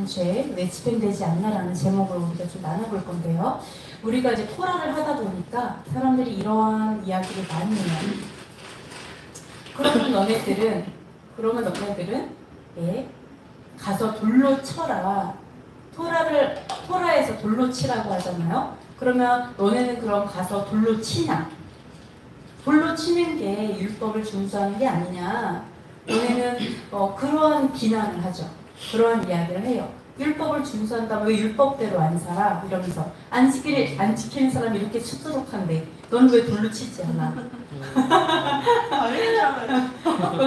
많은 죄 왜 집행되지 않나라는 제목으로 우리가 좀 나눠볼 건데요. 우리가 이제 토라를 하다 보니까 사람들이 이러한 이야기를 많이 해요. 그러면 너네들은 예, 가서 돌로 쳐라. 토라에서 돌로 치라고 하잖아요. 그러면 너네는 그럼 가서 돌로 치냐? 돌로 치는 게 율법을 준수하는 게 아니냐? 너네는 그러한 비난을 하죠. 그러한 이야기를 해요. 율법을 준수한다면 왜 율법대로 안 살아? 이러면서 안 지키는 사람이 이렇게 수두룩한데 넌 왜 돌로 치지 않아?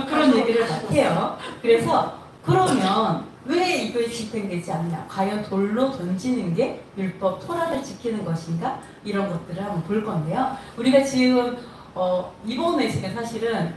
그런 얘기를 막 해요. 그래서 그러면 왜 이걸 집행되지 않냐? 과연 돌로 던지는 게 율법 토라를 지키는 것인가? 이런 것들을 한번 볼 건데요. 우리가 지금 이번에 제가 사실은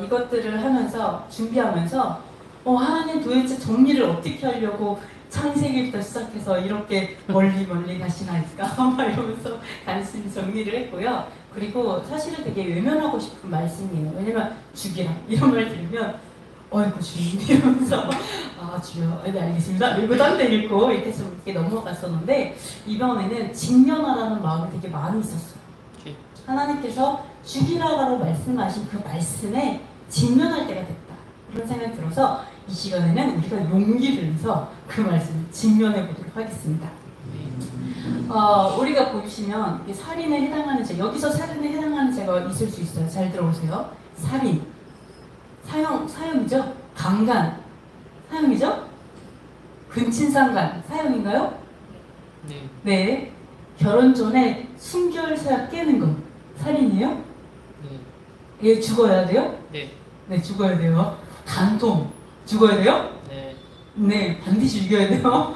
이것들을 하면서 준비하면서 하나님 도대체 정리를 어떻게 하려고 창세기부터 시작해서 이렇게 멀리 가시나니까 막 이러면서 간신히 정리를 했고요. 그리고 사실은 되게 외면하고 싶은 말씀이에요. 왜냐면 죽이라 이런 말 들으면 어이구 주님 이러면서 아 주여 네 알겠습니다 이러고 딴 데 읽고 이렇게 좀 이렇게 넘어갔었는데 이번에는 직면하라는 마음이 되게 많이 있었어요. 하나님께서 죽이라고 말씀하신 그 말씀에 직면할 때가 됐다 이런 생각이 들어서 이 시간에는 우리가 용기를 내서 그 말씀을 직면해 보도록 하겠습니다. 우리가 보시면 살인에 해당하는 죄, 여기서 살인에 해당하는 죄가 있을 수 있어요. 잘 들어보세요. 살인, 사형이죠. 강간, 사형이죠. 근친상간, 사형인가요? 네. 네. 결혼 전에 순결사약 깨는 거, 살인이에요? 네. 얘 죽어야 돼요? 네. 네, 죽어야 돼요. 간통, 죽어야 돼요? 네. 네, 반드시 죽여야 돼요.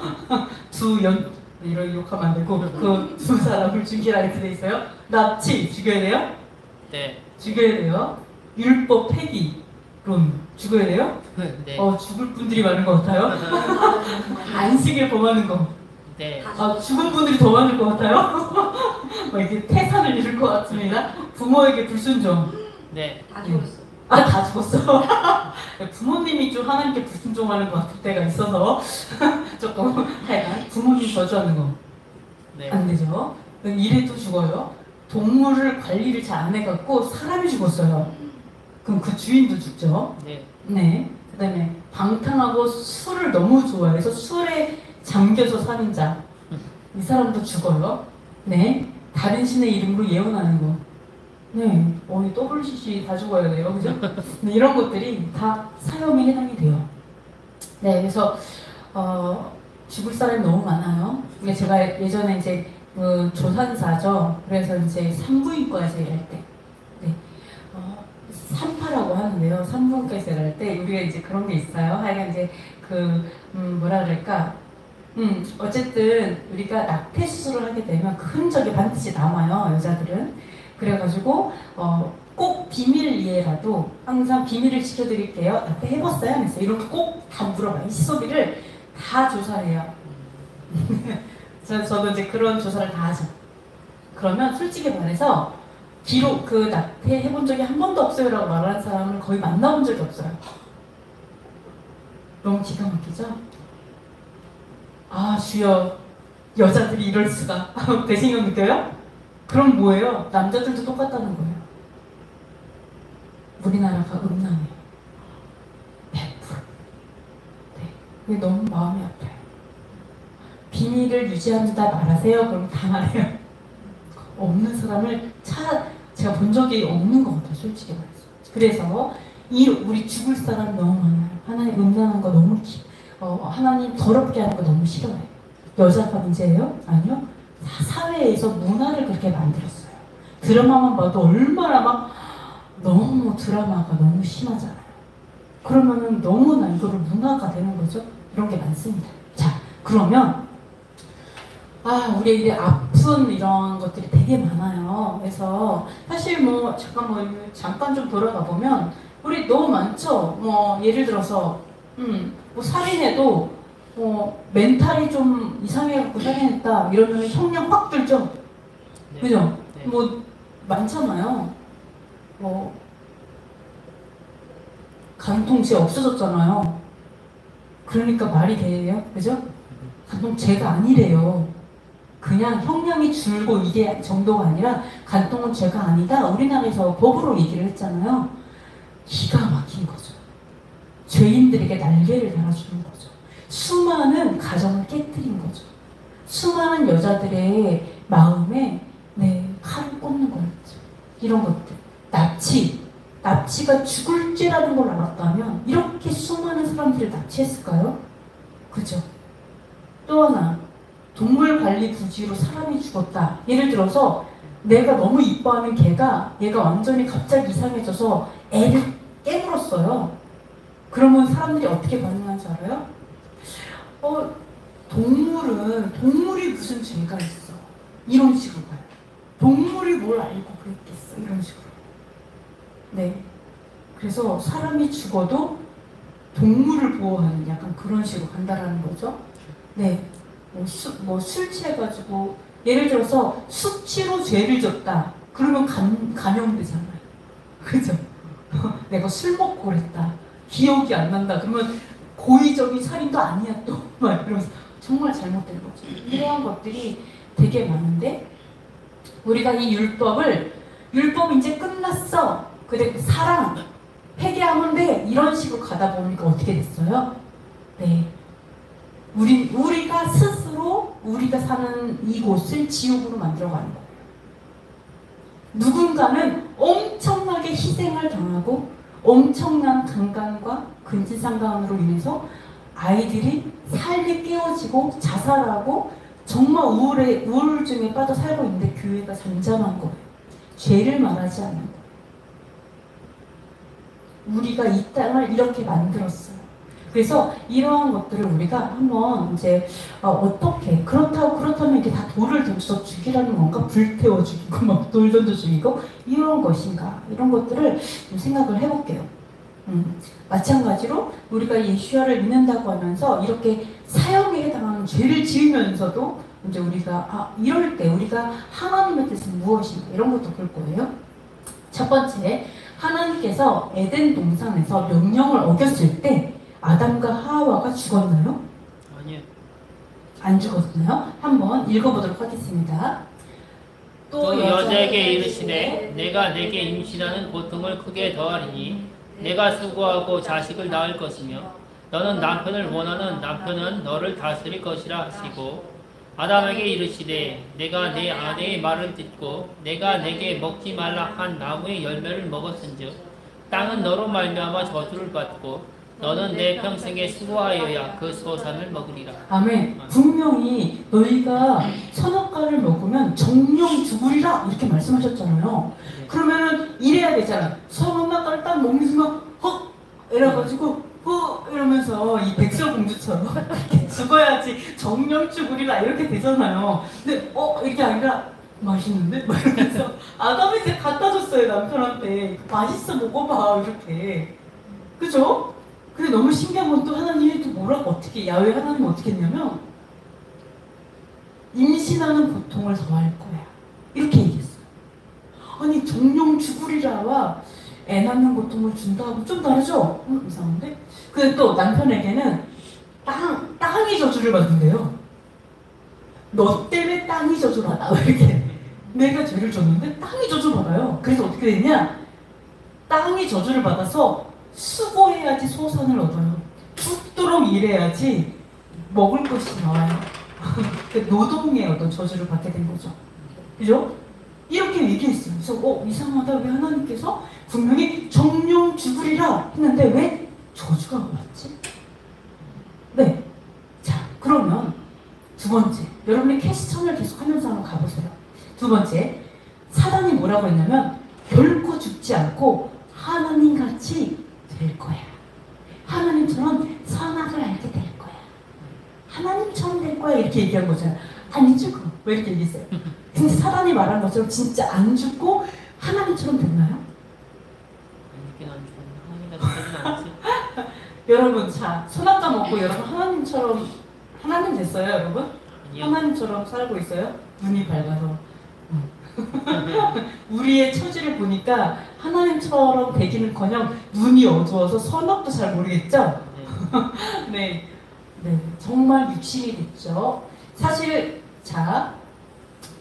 이런 욕하면 안 되고 그 두 사람을 죽이라 이렇게 돼 있어요. 납치 죽여야 돼요? 네. 죽여야 돼요. 율법 폐기론 죽어야 돼요? 네. 죽을 분들이 많은 것 같아요. 안식일 범하는 거. 네. 죽은 분들이 더 많을 것 같아요. 이렇게 태산을 잃을 것 같습니다. 부모에게 불순종. 네. 다 죽었어. 다 죽었어. 부모님이 좀 하나님께 불순종하는 것 같을 때가 있어서 조금 하여간 부모님 저주하는 거 네. 안 되죠. 이래도 죽어요. 동물을 관리를 잘 안 해갖고 사람이 죽었어요. 그럼 그 주인도 죽죠. 네. 네. 그다음에 방탕하고 술을 너무 좋아해서 술에 잠겨서 사는 자, 이 사람도 죽어요. 네. 다른 신의 이름으로 예언하는 거. 네, WCC 다 죽어야 돼요, 그죠? 네, 이런 것들이 다 사형에 해당이 돼요. 네, 그래서 죽을 사람이 너무 많아요. 근데 제가 예전에 이제 조산사죠. 그래서 이제 산부인과에서 일할 때, 네, 산파라고 하는데요. 산부인과에서 일할 때 우리가 이제 그런 게 있어요. 하여간 이제 뭐라 그럴까? 어쨌든 우리가 낙태 수술을 하게 되면 그 흔적이 반드시 남아요, 여자들은. 그래가지고 꼭 비밀리에라도 항상 비밀을 지켜드릴게요. 낙태 해봤어요? 그래서 이런 거 꼭 다 물어봐요. 히스토리를 다 조사해요. 저도 이제 그런 조사를 다 하죠. 그러면 솔직히 말해서 기록 그 낙태 해본 적이 한 번도 없어요라고 말하는 사람을 거의 만나본 적이 없어요. 너무 기가 막히죠? 아 주여 여자들이 이럴 수가 배신감 느껴요? 그럼 뭐예요? 남자들도 똑같다는 거예요. 우리나라가 음란해요. 100%. 네. 그게 너무 마음이 아파요. 비밀을 유지합니다 말하세요. 그럼 다 말해요. 없는 사람을 제가 본 적이 없는 것 같아요. 솔직히 말해서. 그래서 우리 죽을 사람 너무 많아요. 하나님 음란한 거 너무 하나님 더럽게 하는 거 너무 싫어해요. 여자가 문제예요? 아니요. 사회에서 문화를 그렇게 만들었어요. 드라마만 봐도 얼마나 막 너무 드라마가 너무 심하잖아요. 그러면은 너무나 이거를 문화가 되는 거죠. 이런 게 많습니다. 자, 그러면 우리 아픈 이런 것들이 되게 많아요. 그래서 사실 잠깐 좀 돌아가 보면 우리 너무 많죠. 예를 들어서 살인해도 멘탈이 좀 이상해갖고 살인했다 이러면 형량 확 들죠? 네. 그죠? 네. 많잖아요. 간통죄 없어졌잖아요. 그러니까 말이 돼요? 그죠? 간통 죄가 아니래요. 그냥 형량이 줄고 이게 정도가 아니라 간통은 죄가 아니다. 우리나라에서 법으로 얘기를 했잖아요. 기가 막힌 거죠. 죄인들에게 날개를 달아주는 거죠. 수많은 가정을 깨뜨린 거죠. 수많은 여자들의 마음에 칼을 꽂는 거였죠. 이런 것들. 납치가 죽을 죄라는 걸 알았다면 이렇게 수많은 사람들을 납치했을까요? 그죠? 또 하나, 동물 관리 부지로 사람이 죽었다. 예를 들어서 내가 너무 이뻐하는 개가 얘가 완전히 갑자기 이상해져서 애를 깨물었어요. 그러면 사람들이 어떻게 반응하는지 알아요? 동물이 무슨 죄가 있어? 이런 식으로 봐요. 동물이 뭘 알고 그랬겠어? 이런 식으로. 네. 그래서 사람이 죽어도 동물을 보호하는 약간 그런 식으로 간다라는 거죠. 네. 술 취해가지고 예를 들어서 숙취로 죄를 졌다. 그러면 감형되잖아요. 그죠? 내가 술 먹고 그랬다. 기억이 안 난다. 그러면 고의적인 살인도 아니야 또. 막 이러면서 정말 잘못된 거죠. 이러한 것들이 되게 많은데 우리가 이 율법 이제 끝났어. 근데 사랑, 회개하면 돼. 이런 식으로 가다 보니까 어떻게 됐어요? 네. 우리가 스스로 우리가 사는 이곳을 지옥으로 만들어가는 거예요. 누군가는 엄청나게 희생을 당하고 엄청난 강간과 근친상간으로 인해서 아이들이 삶이 깨어지고 자살하고 정말 우울증에 빠져 살고 있는데 교회가 잠잠한 거예요. 죄를 말하지 않는 거예요. 우리가 이 땅을 이렇게 만들었어요. 그래서 이러한 것들을 우리가 한번 이제 어떻게 그렇다면 이게 다 돌을 던져 죽이라는 건가? 불태워 죽이고 막 돌 던져 죽이고 이런 것인가? 이런 것들을 좀 생각을 해볼게요. 마찬가지로 우리가 예수야를 믿는다고 하면서 이렇게 사형에 해당하는 죄를 지으면서도 이제 우리가 이럴 때 우리가 하나님의 뜻은 무엇인가 이런 것도 볼 거예요. 첫 번째, 하나님께서 에덴 동산에서 명령을 어겼을 때 아담과 하와가 죽었나요? 아니요. 안 죽었나요? 한번 읽어보도록 하겠습니다. 또 여자에게 이르시되 내가 내게 임신하는 고통을 크게 더하리니 내가 수고하고 자식을 낳을 것이며 너는 남편을 원하는 남편은 너를 다스릴 것이라 하시고 아담에게 이르시되 내가 내 아내의 말을 듣고 내가 내게 먹지 말라 한 나무의 열매를 먹었은즉 땅은 너로 말미암아 저주를 받고 너는 내 평생에 수고하여야 그 소산을 먹으리라. 아멘. 분명히 너희가 선악과를 먹으면 정령 죽으리라 이렇게 말씀하셨잖아요. 그러면은 이래야 되잖아. 선악과를 딱 먹는 순간 헉 이래가지고 이러면서 이 백설공주처럼 이렇게 죽어야지 정령 죽으리라 이렇게 되잖아요. 근데 이게 아니라 맛있는데? 막 이러면서 아담이 이제 갖다 줬어요 남편한테. 맛있어 먹어봐 이렇게. 그죠? 근데 너무 신기한 건 또 하나님이 또 뭐라고 어떻게 야외 하나님 어떻게 했냐면 임신하는 고통을 더할 거야 이렇게 얘기했어요. 아니 정령 죽으리라와 애 낳는 고통을 준다고 좀 다르죠? 이상한데? 근데 또 남편에게는 땅이 저주를 받는데요. 너 때문에 땅이 저주를 받아 이렇게 내가 죄를 졌는데 땅이 저주를 받아요. 그래서 어떻게 됐냐? 땅이 저주를 받아서 수고해야지 소산을 얻어요. 죽도록 일해야지 먹을 것이 나와요. 노동의 어떤 저주를 받게 된 거죠. 그죠? 이렇게 얘기했어요. 그래서 이상하다. 왜 하나님께서 분명히 정령 죽으리라 했는데 왜 저주가 왔지? 네. 자, 그러면 두 번째. 여러분이 캐스천을 계속하면서 한번 가보세요. 두 번째. 사단이 뭐라고 했냐면 결코 죽지 않고 하나님같이 될 거야. 하나님처럼 선악을 알게 될 거야. 하나님처럼 될 거야. 이렇게 얘기한 거잖아요. 안 죽어. 왜 이렇게 얘기했어요? 근데 사단이 말한 것처럼 진짜 안 죽고 하나님처럼 됐나요? 하나님은 안 되진 않지. 여러분, 자, 선악과 먹고 여러분 하나님 됐어요, 여러분? 아니요. 하나님처럼 살고 있어요? 눈이 밝아서. 우리의 처지를 보니까 하나님처럼 되기는커녕 눈이 어두워서 선악도 잘 모르겠죠? 네. 네. 네, 정말 육신이 됐죠. 사실 자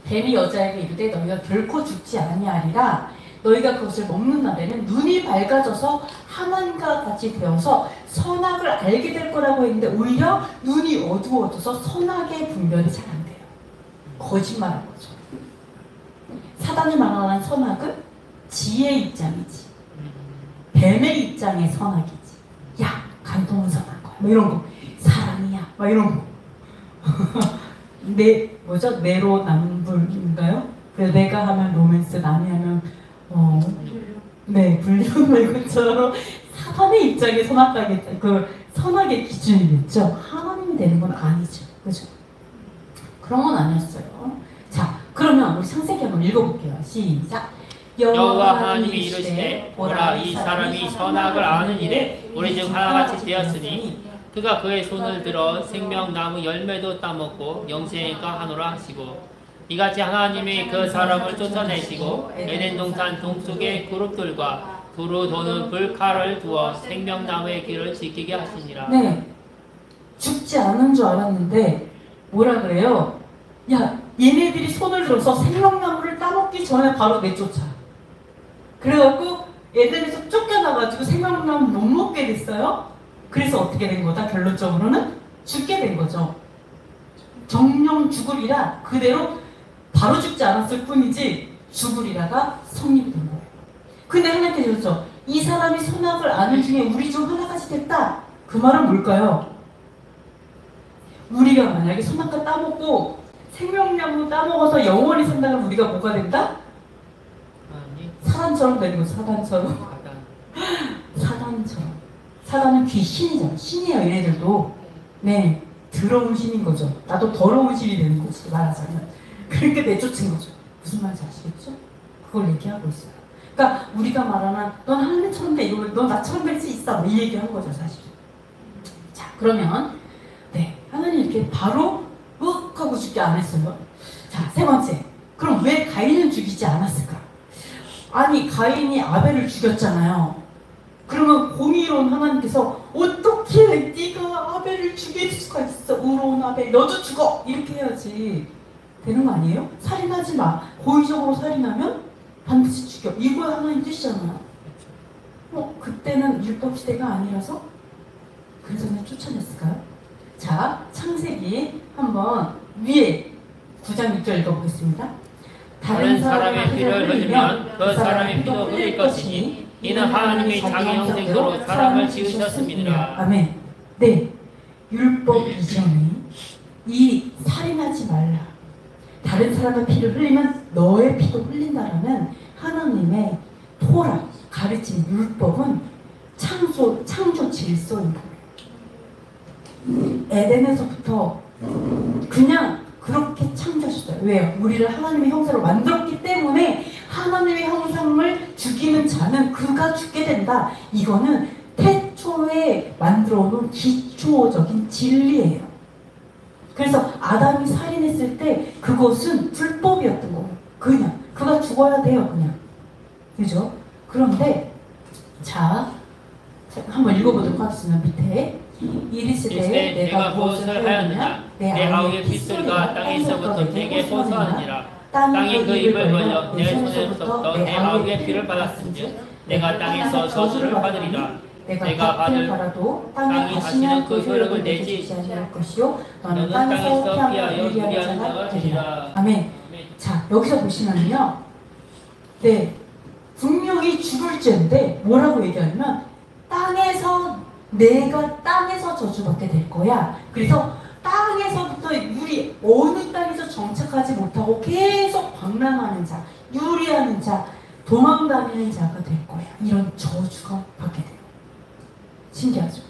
뱀이 여자에게 이르되 너희가 결코 죽지 아니하리라. 너희가 그것을 먹는 날에는 눈이 밝아져서 하나님과 같이 되어서 선악을 알게 될 거라고 했는데 오히려 눈이 어두워져서 선악의 분별이 잘 안 돼요. 거짓말한 거죠. 사단이 말하는 선악은 지혜의 입장이지, 뱀의 입장의 선악이지. 야, 간통은 선한 거야. 뭐 이런 거. 사랑이야. 막 이런 거. 뭐죠? 내로남불인가요? 그래서 내가 하면 로맨스, 남이 하면 네, 불륜 뭐 이것처럼 사단의 입장에 선악하겠다. 그 선악의 기준이겠죠. 하나님이 되는 건 아니죠. 그죠? 그런 건 아니었어요. 자, 그러면 우리 창세기 한번 읽어볼게요. 시작. 여호와 하나님이 이르시되 보라 이 사람이 선악을 아는 일에 우리 중 하나같이 되었으니 그가 그의 손을 들어 생명나무 열매도 따먹고 영생이가 하노라 하시고 이같이 하나님이 그 사람을 쫓아내시고 에덴 동산 동쪽의 그룹들과 두루 도는 불칼을 두어 생명나무의 길을 지키게 하시니라. 네, 죽지 않은 줄 알았는데 뭐라 그래요? 야, 얘네들이 손을 들어서 생명나무를 따먹기 전에 바로 내쫓아. 그래갖고 에덴에서 쫓겨나가지고 생명나무 못 먹게 됐어요. 그래서 어떻게 된 거다? 결론적으로는 죽게 된 거죠. 정령 죽으리라 그대로 바로 죽지 않았을 뿐이지 죽으리라가 성립된 거예요. 근데 하나님께서 그랬죠. 이 사람이 선악을 아는 중에 우리 중 하나같이 됐다. 그 말은 뭘까요? 우리가 만약에 선악과 따먹고 생명나무 따먹어서 영원히 산다면 우리가 뭐가 된다? 사단처럼 되는 거죠. 사단처럼. 사단처럼. 사단은 귀신이잖아. 신이에요. 얘네들도. 네, 더러운 신인 거죠. 나도 더러운 신이 되는 거지. 말하자면. 그렇게 내쫓은 거죠. 무슨 말인지 아시겠죠? 그걸 얘기하고 있어요. 그러니까 우리가 말하는 넌 하나님처럼 돼. 이러면 넌 나처럼 될 수 있어. 이 얘기한 거죠. 사실. 자, 그러면 네, 하나님 이렇게 바로 하고 죽지 않았어요. 자, 세 번째. 그럼 왜 가인은 죽이지 않았을까? 아니, 가인이 아벨을 죽였잖아요. 그러면 공의로운 하나님께서 어떻게 네가 아벨을 죽일 수가 있어? 의로운 아벨, 너도 죽어! 이렇게 해야지 되는 거 아니에요? 살인하지 마. 고의적으로 살인하면 반드시 죽여. 이거 하나님 뜻이잖아요. 그때는 율법 시대가 아니라서 그래서 그냥 쫓아냈을까요? 자, 창세기 한번 위에 9장 6절 읽어보겠습니다. 다른 사람의 피를 흘리면 그 사람의 피도 흘릴 것이니 이는 하나님의 자기 형상대로 사람을 지으셨습니다. 아멘. 네, 율법 이전에 이 살인하지 말라. 다른 사람의 피를 흘리면 너의 피도 흘린다라는 하나님의 토라 가르친 율법은 창조 질서인 거예요. 에덴에서부터 그냥 그렇게 창조하셨어요. 왜요? 우리를 하나님의 형상으로 만들었기 때문에 하나님의 형상을 죽이는 자는 그가 죽게 된다. 이거는 태초에 만들어 놓은 기초적인 진리예요. 그래서 아담이 살인했을 때 그것은 불법이었던 거예요. 그냥 그가 죽어야 돼요. 그냥. 그죠? 그런데 자 한번 읽어보도록 하겠습니다. 밑에 이르시되 내가 무엇을 하였느냐 내 아우의 핏줄과 땅에서부터 내게 호소하느니라. 땅이 그 입을 벌려 내 손에서부터 내 아우의 피를 받았은즉 내가 땅에서 저주를 받으리라. 내가 받을 바라도 땅이 다시는 그 효력을 내지 아니할 것이요 너는 땅에서 피하여 유리한 자가 되리라. 아멘. 자, 여기서 보시면요, 네, 분명히 죽을죄인데 뭐라고 얘기하냐면 내가 땅에서 저주받게 될 거야. 그래서 땅에서부터 우리 어느 땅에서 정착하지 못하고 계속 방랑하는 자, 유리하는 자, 도망다니는 자가 될 거야. 이런 저주가 받게 돼요. 신기하죠?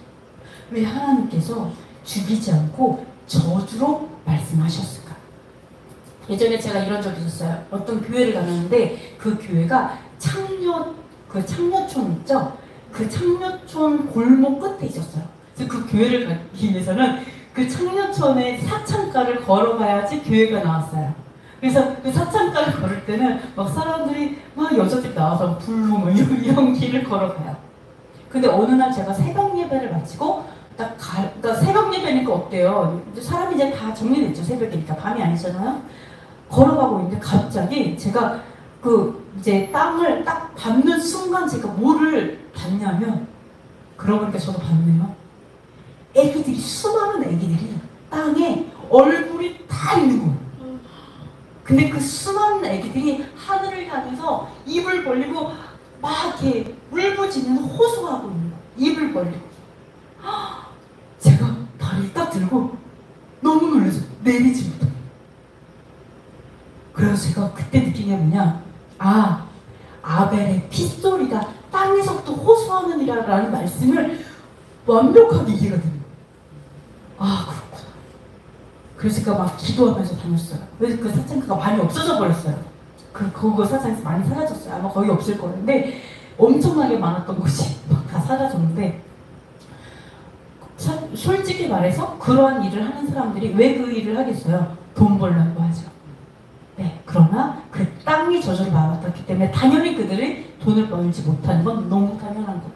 왜 하나님께서 죽이지 않고 저주로 말씀하셨을까? 예전에 제가 이런 적이 있었어요. 어떤 교회를 다녔는데 그 교회가 창녀촌 있죠? 그 창녀촌 골목 끝에 있었어요. 그래서 그 교회를 가기 위해서는 그 창녀촌의 사창가를 걸어가야지 교회가 나왔어요. 그래서 그 사창가를 걸을 때는 막 사람들이 막 여자들이 나와서 불로 막 이런 길을 걸어가요. 근데 어느 날 제가 새벽 예배를 마치고 그러니까 새벽 예배니까 어때요? 이제 사람이 이제 다 정리됐죠. 새벽이니까 밤이 아니잖아요. 걸어가고 있는데 갑자기 제가 이제 땅을 딱 밟는 순간 제가 뭐를 봤냐면, 그러고 보니까 저도 봤네요. 애기들이, 수많은 애기들이 땅에 얼굴이 다 있는 거예요. 근데 그 수많은 애기들이 하늘을 향해서 입을 벌리고 막 이렇게 울부짖으면서 호소하고 있는 거예요. 입을 벌리고. 제가 다리를 딱 들고 너무 놀라서 내리지 못해요. 그래서 제가 그때 느낀 게 뭐냐, 아벨의 핏소리가 땅에서부터 호소하느니라라는 말씀을 완벽하게 이해가 되는 거예요. 그렇구나. 그래서 제가 막 기도하면서 다녔어요. 그래서 그 사창가가 많이 없어져 버렸어요. 그거 사창에서 많이 사라졌어요. 아마 거의 없을 거였는데 엄청나게 많았던 곳이 막 다 사라졌는데, 솔직히 말해서 그러한 일을 하는 사람들이 왜 그 일을 하겠어요? 돈 벌려고 하죠. 네, 그러나 그 땅이 저절로 막았기 때문에 당연히 그들이 돈을 벌지 못하는 건 너무 당연한 거예요.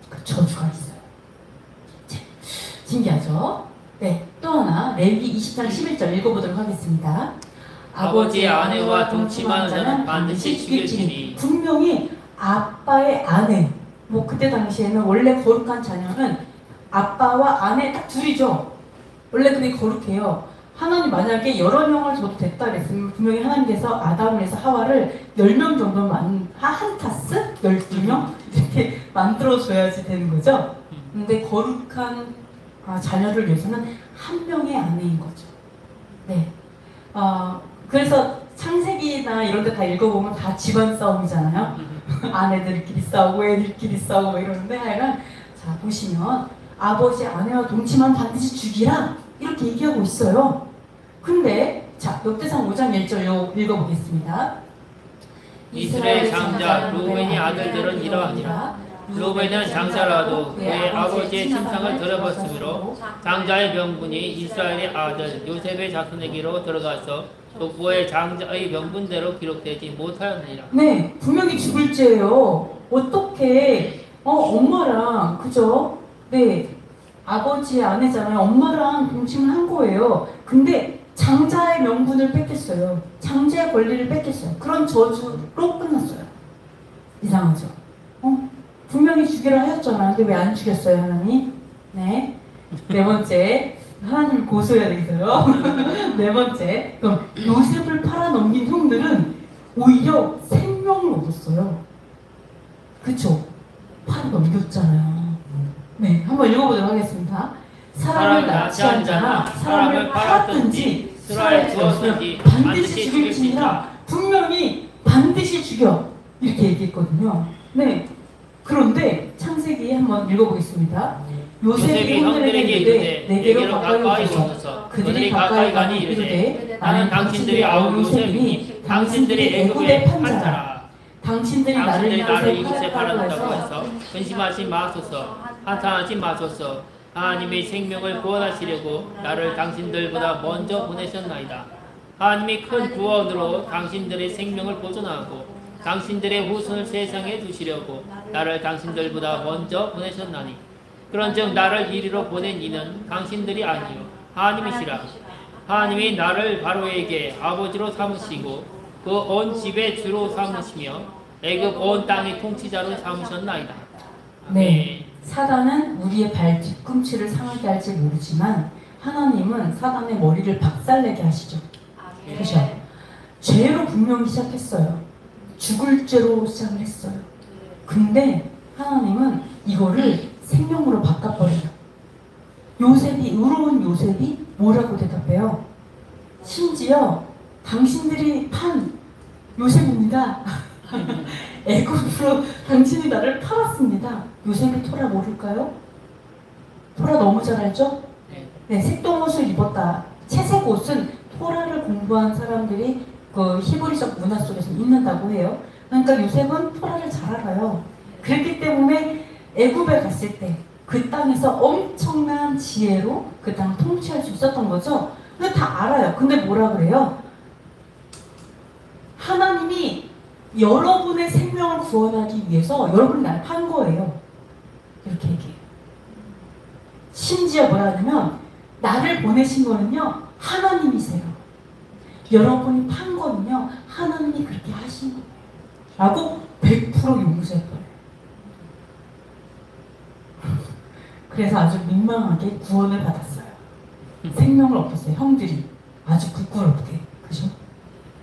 그 저주가 있어요. 신기하죠? 네, 또 하나 레위기 20장 11절 읽어보도록 하겠습니다. 아버지의 아내와 동침하는 자는 반드시 죽일지니. 분명히 아빠의 아내, 그때 당시에는 원래 거룩한 자녀는 아빠와 아내 딱 둘이죠. 원래 그게 거룩해요. 하나님 만약에 여러 명을 줘도 됐다 그랬으면 분명히 하나님께서 아담을 해서 하와를 10명 정도 한 타스? 12명? 이렇게 만들어줘야지 되는 거죠. 근데 거룩한 자녀를 위해서는 한 명의 아내인 거죠. 네. 그래서 창세기나 이런 데 다 읽어보면 다 집안 싸움이잖아요. 아내들끼리 싸우고 애들끼리 싸우고 이러는데, 하여간 자 보시면 아버지 아내와 동침하면 반드시 죽이라 이렇게 얘기하고 있어요. 근데 자 역대상 5장 1절 읽어보겠습니다. 이스라엘 장자 루벤의 아들들은 이러하니라. 루벤은 장자라도 그의 아버지의 침상을 들어봤으므로 장자의 명분이 이스라엘의 아들 요셉의 자손에게로 들어가서 족보의 장자의 명분대로 기록되지 못하였느니라. 네, 분명히 죽을 죄예요. 어떻게 엄마랑, 그죠? 네, 아버지의 아내잖아요. 엄마랑 동침을 한 거예요. 근데 장자의 명분을 뺏겼어요. 장자의 권리를 뺏겼어요. 그런 저주로 끝났어요. 이상하죠? 분명히 죽이라 하였잖아요. 근데 왜 안 죽였어요, 하나님? 네. 네 번째, 하나님을 고소해야 되겠어요. 네 번째, 그럼 요셉을 팔아넘긴 형들은 오히려 생명을 얻었어요. 그쵸? 팔아넘겼잖아요. 네, 한번 읽어보도록 하겠습니다. 사람을 납치한 자나 사람을 팔았든지 수라에 두었든지 반드시 죽일지니라. 분명히 반드시 죽여 이렇게 얘기했거든요. 네. 그런데 창세기 한번 읽어보겠습니다. 요셉이 형들에게 이르되 내게로 가까이 오소서. 그들이 가까이 가니 이르되 나는 당신들의 아우 요셉이니 당신들이 애굽에 판 자라. 당신들이 나를 이곳에 팔았다고 해서 근심하지 마소서. 한탄하지 마소서. 하나님의 생명을 구원하시려고 나를 당신들보다 먼저 보내셨나이다. 하나님이 큰 구원으로 당신들의 생명을 보존하고 당신들의 후손을 세상에 두시려고 나를 당신들보다 먼저 보내셨나니, 그런즉 나를 이리로 보낸 이는 당신들이 아니요 하나님이시라. 하나님이 나를 바로에게 아버지로 삼으시고 그 온 집의 주로 삼으시며 애굽 온 땅의 통치자로 삼으셨나이다. 네, 사단은 우리의 발 뒤꿈치를 상하게 할지 모르지만 하나님은 사단의 머리를 박살내게 하시죠. 그렇죠? 죄로 분명히 시작했어요. 죽을 죄로 시작을 했어요. 근데 하나님은 이거를 생명으로 바꿔버려요. 요셉이, 의로운 요셉이 뭐라고 대답해요? 심지어 당신들이 판 요셉입니다. 애굽으로 당신이 나를 팔았습니다. 요셉이 토라 모를까요? 토라 너무 잘 알죠? 네, 색동옷을 입었다. 채색 옷은 토라를 공부한 사람들이 그 히브리적 문화 속에서 있는다고 해요. 그러니까 요셉은 토라를 잘 알아요. 그렇기 때문에 애굽에 갔을 때 그 땅에서 엄청난 지혜로 그 땅을 통치할 수 있었던 거죠. 근데 다 알아요. 근데 뭐라 그래요? 하나님이 여러분의 생명을 구원하기 위해서 여러분을 날 판 거예요. 이렇게 얘기해요. 심지어 뭐라 하냐면 나를 보내신 거는요 하나님이세요. 여러분이 판 거는요 하나님이 그렇게 하신 거예요 라고 100% 용서해버려요. 그래서 아주 민망하게 구원을 받았어요. 생명을 얻었어요. 형들이 아주 부끄럽게. 그죠?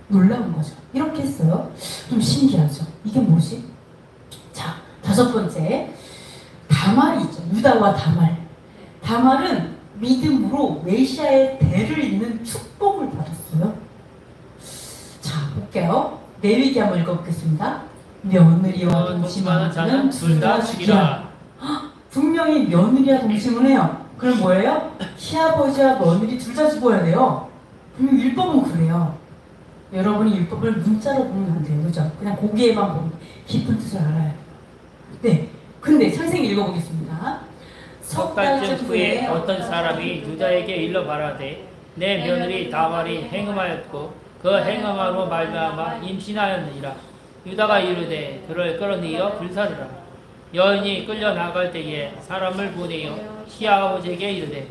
놀라운 거죠. 이렇게 했어요. 좀 신기하죠. 이게 뭐지? 자, 5번째 다말이 있죠. 유다와 다말. 다말은 믿음으로 메시아의 대를 잇는 축복을 받았어요. 자, 볼게요. 레위기 한번 읽어보겠습니다. 며느리와 동침하는 자는 둘 다 죽이라. 분명히 며느리와 동침을 해요. 그럼 뭐예요? 시아버지와 며느리 둘 다 죽어야 돼요. 그럼 율법은 그래요. 여러분이 율법을 문자로 보면 안 돼요. 그죠? 그냥 고기에만 보면 깊은 뜻을 알아야 돼요. 네. 근데 선생님 읽어보겠습니다. 석 달쯤 후에 어떤 사람이 유다에게 일러 말하되 내 며느리 다말이 행음하였고 그 행음함으로 말미암아 임신하였느니라. 유다가 이르되 그를 끌어내어 불사르라. 여인이 끌려 나갈 때에 사람을 보내어 시아버지에게 이르되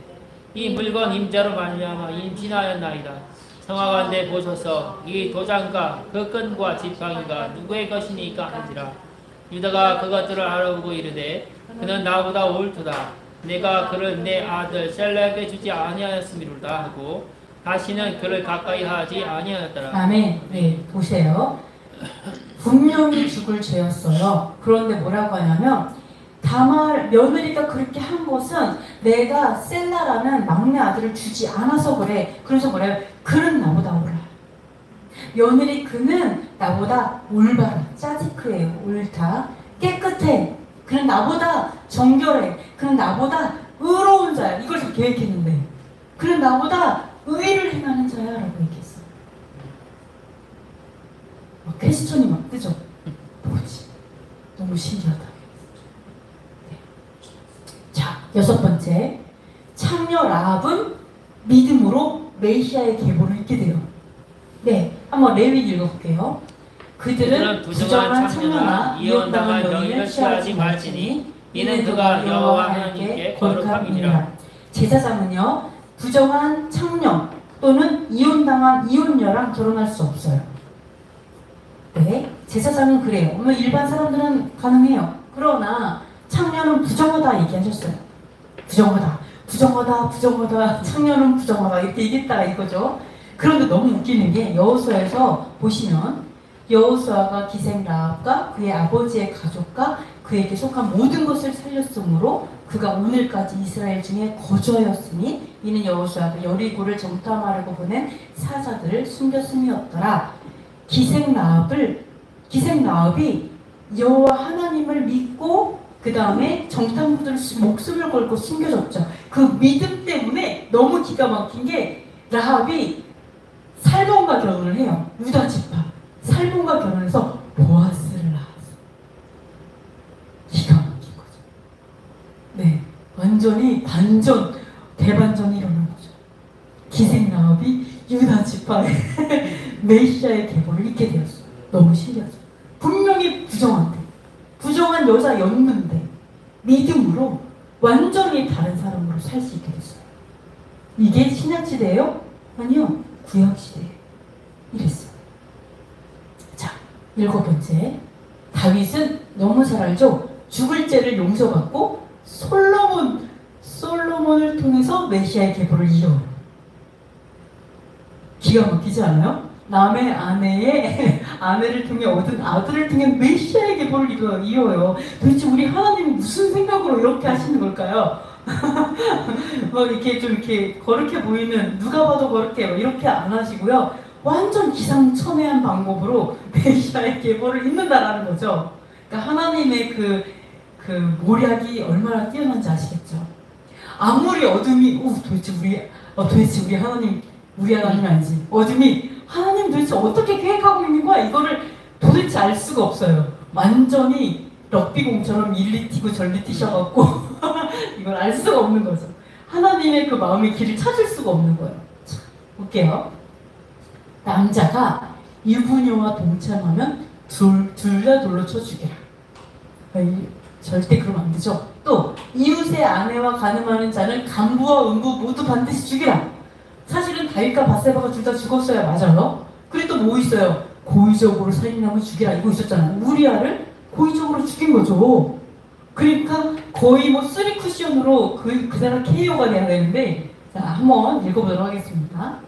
이 물건 임자로 말미암아 임신하였나이다. 성하간대 보소서 이 도장과 그 끈과 지팡이가 누구의 것이니까 한지라. 유다가 그것들을 알아보고 이르되 그는 나보다 옳도다. 내가 그를 내 아들 셀렉에게 주지 아니하였음이로다 하고 다시는 그를 가까이 하지 아니하였더라. 아멘. 네, 보세요. 분명히 죽을 죄였어요. 그런데 뭐라고 하냐면 다말 며느리가 그렇게 한 것은 내가 셀라라는 막내 아들을 주지 않아서 그래. 그래서 뭐래요? 그는 나보다 옳아. 며느리 그는 나보다 올바라. 짜지크예요. 옳다. 깨끗해. 그는 나보다 정결해. 그는 나보다 의로운 자야. 이걸 좀 계획했는데 그는 나보다 의를 행하는 자야 라고 얘기했어. 퀘스천이 막 뜨죠? 뭐지? 너무 신기하다. 네. 자, 6번째 창녀 라합은 믿음으로 메시아의 계보를 읽게 돼요. 네, 한번 레위기 읽어볼게요. 그들은 부정한 창녀나 이혼당한 여인을 취하지 말지니 이는 그가 여호와 하나님께 거룩함이니라. 제사장은요 부정한 창녀 또는 이혼당한 이혼녀랑 결혼할 수 없어요. 네, 제사장은 그래요. 오늘 일반 사람들은 가능해요. 그러나 창녀는 부정하다 얘기하셨어요. 부정하다. 창녀는 부정하다 이렇게 얘기했다 이거죠. 그런데 너무 웃기는 게 여호수아에서 보시면 여호수아가 기생 라합과 그의 아버지의 가족과 그에게 속한 모든 것을 살렸으므로 그가 오늘까지 이스라엘 중에 거주하였으니 이는 여호수아가 여리고를 정탐하려고 보낸 사자들을 숨겼음이었더라. 기생 라합이 여호와 하나님을 믿고 그 다음에 정탐꾼들 목숨을 걸고 숨겨졌죠. 그 믿음 때문에 너무 기가 막힌 게 라합이 살몬과 결혼을 해요. 유다 지파 살몬과 결혼해서 보아스를 낳았어. 기가 막힌 거죠. 네, 완전히 반전 대반전이 일어난 거죠. 기생 라합이 유다 지파의 메시아의 계보를 읽게 되었어요. 너무 신기하죠. 분명히 부정한 여자였는데 믿음으로 완전히 다른 사람으로 살 수 있게 됐어요. 이게 신약시대예요? 아니요, 구약시대예요. 이랬어요. 자, 7번째 다윗은 너무 잘 알죠? 죽을 죄를 용서받고 솔로몬을 통해서 메시아의 계보를 이뤄요. 기가 막히지 않아요? 남의 아내를 통해 얻은 아들을 통해 메시아의 계보를 이뤄요. 도대체 우리 하나님이 무슨 생각으로 이렇게 하시는 걸까요? 막 이렇게 좀 이렇게 거룩해 보이는 누가 봐도 거룩해요. 이렇게 안 하시고요. 완전 기상천외한 방법으로 메시아의 계보를 잇는다라는 거죠. 그러니까 하나님의 그 모략이 얼마나 뛰어난지 아시겠죠? 아무리 어둠이 도대체 우리 하나님 아니지. 어둠이 하나님 도대체 어떻게 계획하고 있는 거야? 이거를 도대체 알 수가 없어요. 완전히 럭비공처럼 일리 튀고 절리 튀셔갖고 이걸 알 수가 없는 거죠. 하나님의 그 마음의 길을 찾을 수가 없는 거예요. 자, 볼게요. 남자가 유부녀와 동참하면 둘 다 돌로 쳐 죽이라. 절대 그러면 안 되죠. 또 이웃의 아내와 간음하는 자는 간부와 음부 모두 반드시 죽이라. 사실은 다윗과 밧세바가 둘 다 죽었어야 맞아요. 그리고 또 뭐 있어요? 고의적으로 살인하면 죽이라 이거 있었잖아요. 우리아를 고의적으로 죽인 거죠. 그러니까 거의 뭐 쓰리 쿠션으로 그 사람 KO가 돼야 되는데, 자 한번 읽어보도록 하겠습니다.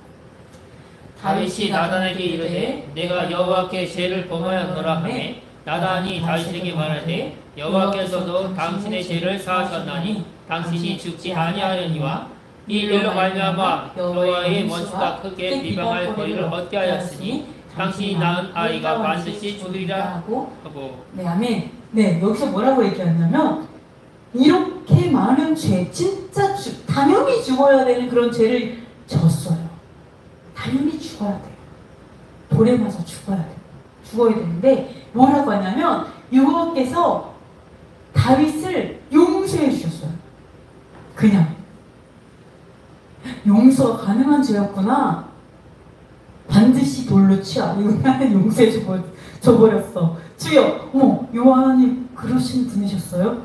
다윗이 나단에게 이르되 내가 여호와께 죄를 범하였노라 하매 나단이 다윗에게 말하되 여호와께서도 당신의 죄를 사하셨나니 당신이 죽지 아니하려니와 이 일로 말미암아 여호와의 원수가 크게 비방할 거리를 얻게 하였으니 당신이 낳은 아이가 반드시 죽으리라 하고. 네, 아멘. 네, 여기서 뭐라고 얘기하냐면 이렇게 많은 죄, 진짜 당연히 죽어야 되는 그런 죄를 졌어요. 당연히 죽어야 돼요. 돌에 맞아 죽어야 돼요. 죽어야 되는데 뭐라고 하냐면 여호와께서 다윗을 용서해 주셨어요. 그냥 용서가 가능한 죄였구나. 반드시 돌로 치아. 이거 나는 용서해 줘버렸어. 주여, 여호와 하나님 그러신 분이셨어요?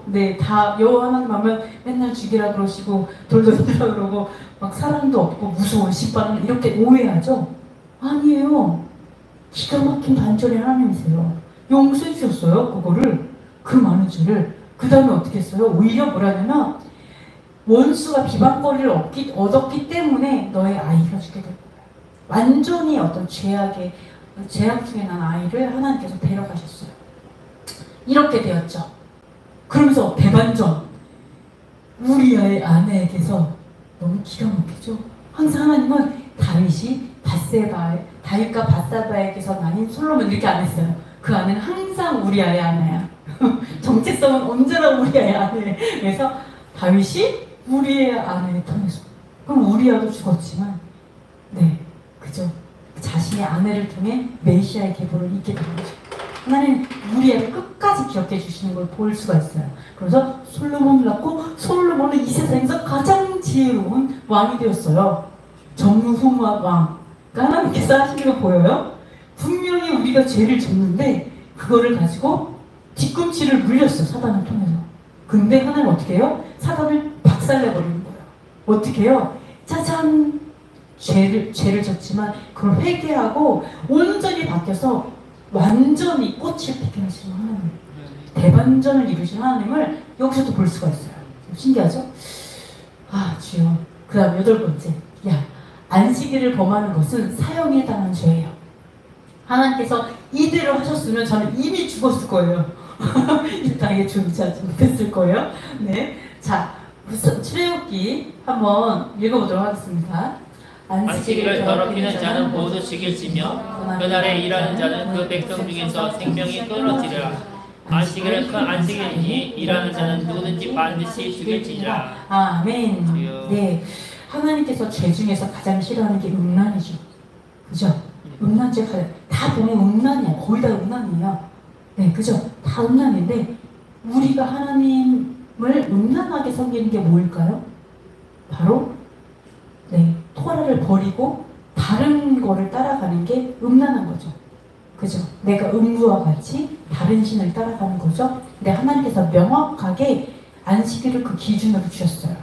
네, 다 여호와 하나님 하면 맨날 죽이라 그러시고 돌로 치라 그러고 막 사랑도 없고 무서워 시바는 이렇게 오해하죠? 아니에요. 기가 막힌 반전의 하나님이세요. 용서해 주셨어요. 그거를, 그 많은 죄를. 그 다음에 어떻게 했어요? 오히려 뭐라냐면 원수가 비방거리를 얻었기 때문에 너의 아이가 죽게 될 거야. 완전히 어떤 죄악 중에 난 아이를 하나님께서 데려가셨어요. 이렇게 되었죠. 그러면서 대반전. 우리아의 아내에게서 너무 기가 막히죠. 항상 하나님은 다윗과 밧세바에게서 나인 솔로몬 이렇게 안 했어요. 그 아내는 항상 우리아의 아내야. 정체성은 언제나 우리아의 아내. 그래서 다윗이 우리의 아내를 통해서. 그럼 우리아도 죽었지만, 네, 그죠. 자신의 아내를 통해 메시아의 계보를 잇게 된 거죠. 하나님 우리아를 끝까지 기억해 주시는 걸 볼 수가 있어요. 그래서 솔로몬을 낳고 솔로몬은 이 세상에서 가장 지혜로운 왕이 되었어요. 정후무한 왕. 그러니까 하나님께서 하시는 거 보여요? 분명히 우리가 죄를 졌는데 그거를 가지고 뒤꿈치를 물렸어. 사단을 통해서. 근데 하나님 어떻게 해요? 사단을 박살내버리는 거예요. 어떻게 해요? 짜잔! 죄를 졌지만 그걸 회개하고 온전히 바뀌어서 완전히 꽃을 피게 하시는 하나님. 대반전을 이루신 하나님을 여기서도 볼 수가 있어요. 신기하죠? 아, 주여. 그 다음 8번째. 안식일을 범하는 것은 사형에 해당한 죄예요. 하나님께서 이대로 하셨으면 저는 이미 죽었을 거예요. 이 땅에 죽지 못했을 거예요. 네. 자, 출애굽기 한번 읽어보도록 하겠습니다. 안식일을 더럽히는 자는 모두 죽일지며 그날에 일하는 자는 그 백성 중에서 생명이 끊어지리라. 안식일은 큰 안식일이니 일하는 자는 누구든지 반드시 죽일지니라. 아멘. 네, 하나님께서 죄 중에서 가장 싫어하는 게 음란이죠. 그죠? 음란죄 다 보면 음란이야. 거의 다 음란이에요. 네, 그죠? 다 음란인데 우리가 하나님을 음란하게 섬기는 게 뭘까요? 바로 토라를 버리고 다른 거를 따라가는 게 음란한 거죠. 그죠? 내가 음부와 같이 다른 신을 따라가는 거죠. 근데 하나님께서 명확하게 안식일을 그 기준으로 주셨어요.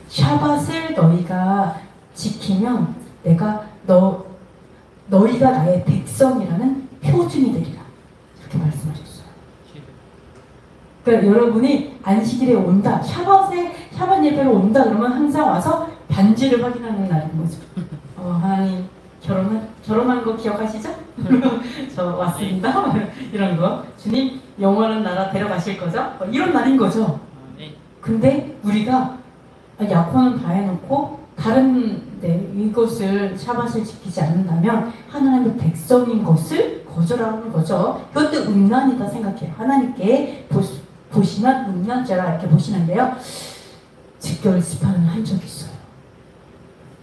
샤밧을 너희가 지키면 내가 너희가 나의 백성이라는 표준이 되리라. 이렇게 말씀하셨어요. 그러니까 여러분이 안식일에 온다, 샤밧 예배로 온다 그러면 항상 와서 반지를 확인하는 날인 거죠. 하나님 결혼한 거 기억하시죠? 저 왔습니다. 이런 거. 주님 영원한 나라 데려가실 거죠? 이런 날인 거죠. 근데 우리가 약혼은 다 해놓고 다른데 이것을 샤밧을 지키지 않는다면 하나님의 백성인 것을 거절하는 거죠. 그것도 음란이다 생각해요. 하나님께 보시면 음란죄라 이렇게 보시는데요. 직결 심판을 한 적이 있어요.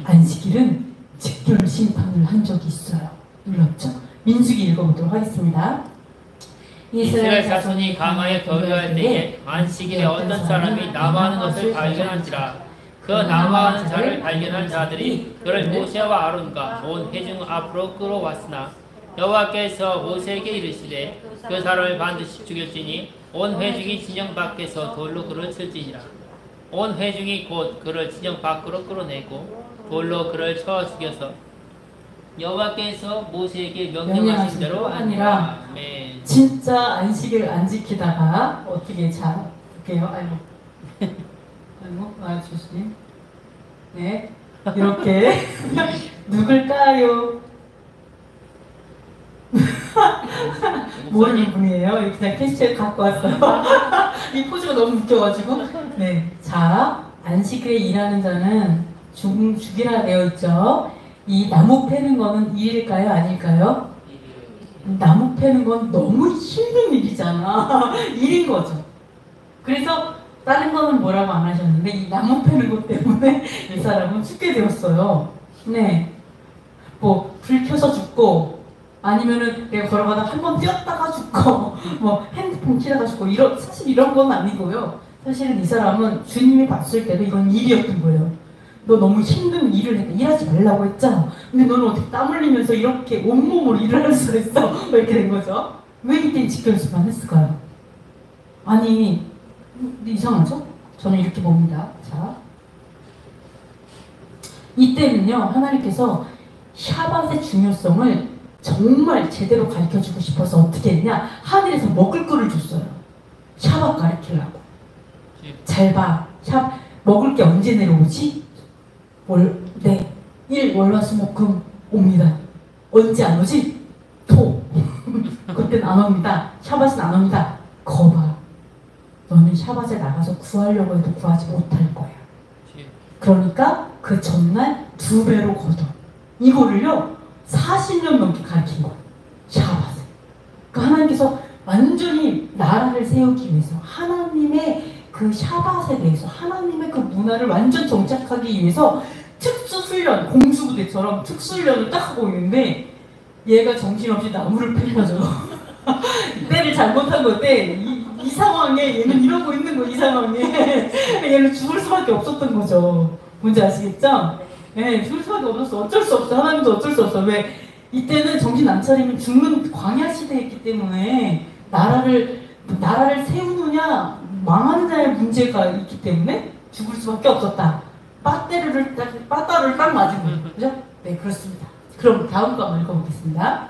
안식일은 직결 심판을 한 적이 있어요. 놀랍죠? 민수기 읽어보도록 하겠습니다. 이스라엘 자손이 강하에 거류할 때에 안식일에 어떤 사람이 남아하는 것을 발견한지라. 그 남아하는 자를 발견한 자들이 그를 모세와 아론과 온 회중 앞으로 끌어왔으나 여호와께서 모세에게 이르시되 그 사람을 반드시 죽일지니 온 회중이 진영 밖에서 돌로 그를 칠지니라. 온 회중이 곧 그를 진영 밖으로 끌어내고 돌로 그를 쳐 죽여서 여호와께서 모세에게 명령하신 대로 하니라. 아멘. 진짜 안식일 안 지키다가 어떻게 자 볼게요. 아이고 주님. 네, 이렇게 누굴까요? 모르는 분이에요. 이렇게 그냥 캐시를 갖고 왔어요. 이 포즈가 너무 웃겨가지고. 네, 자 안식일에 일하는 자는 죽이라 되어 있죠. 이 나무 패는 거는 일일까요? 아닐까요? 나무 패는 건 너무 힘든 일이잖아. 일인 거죠. 그래서 다른 거는 뭐라고 안 하셨는데 이 나무 패는 것 때문에 이 사람은 죽게 되었어요. 네, 뭐 불 켜서 죽고 아니면은 내가 걸어가다 한 번 뛰었다가 죽고 뭐 핸드폰 키다가 죽고 사실 이런 건 아니고요. 사실은 이 사람은 주님이 봤을 때도 이건 일이었던 거예요. 너 너무 힘든 일을 했다. 일하지 말라고 했잖아. 근데 너는 어떻게 땀 흘리면서 이렇게 온몸으로 일을 할 수가 있어? 이렇게 된 거죠. 왜 이때 지켜줬으면 했을까요? 아니, 이상하죠? 저는 이렇게 봅니다. 자, 이때는요, 하나님께서 샤밧의 중요성을 정말 제대로 가르쳐주고 싶어서 어떻게 했냐? 하늘에서 먹을 거를 줬어요. 샤밧 가르치려고. 잘 봐. 먹을 게 언제 내려오지? 월화수목금 옵니다. 언제 안 오지? 토. 그때는 안 옵니다. 샤밧은 안 옵니다. 거봐. 너는 샤밧에 나가서 구하려고 해도 구하지 못할 거야. 그러니까 그 전날 2배로 걷어. 이거를요 40년 넘게 가르친 거예요. 샤밧을. 그러니까 하나님께서 완전히 나라를 세우기 위해서 하나님의 그 샤밧에 대해서 하나님의 그 문화를 완전 정착하기 위해서 특수훈련, 공수부대처럼 특수훈련을 딱 하고 있는데 얘가 정신없이 나무를 팬 거죠. 때를 잘못한 건데 이 상황에 얘는 이러고 있는 거 이 상황에 얘는 죽을 수밖에 없었던 거죠. 뭔지 아시겠죠? 네, 죽을 수밖에 없었어. 어쩔 수 없어. 하나님도 어쩔 수 없어. 왜? 이때는 정신 안 차리면 죽는 광야 시대였기 때문에 나라를 세우느냐 망하는 자의 문제가 있기 때문에 죽을 수밖에 없었다. 빠따를 딱 맞은 거예요. 그죠? 네, 그렇습니다. 그럼 다음 거 한번 읽어보겠습니다.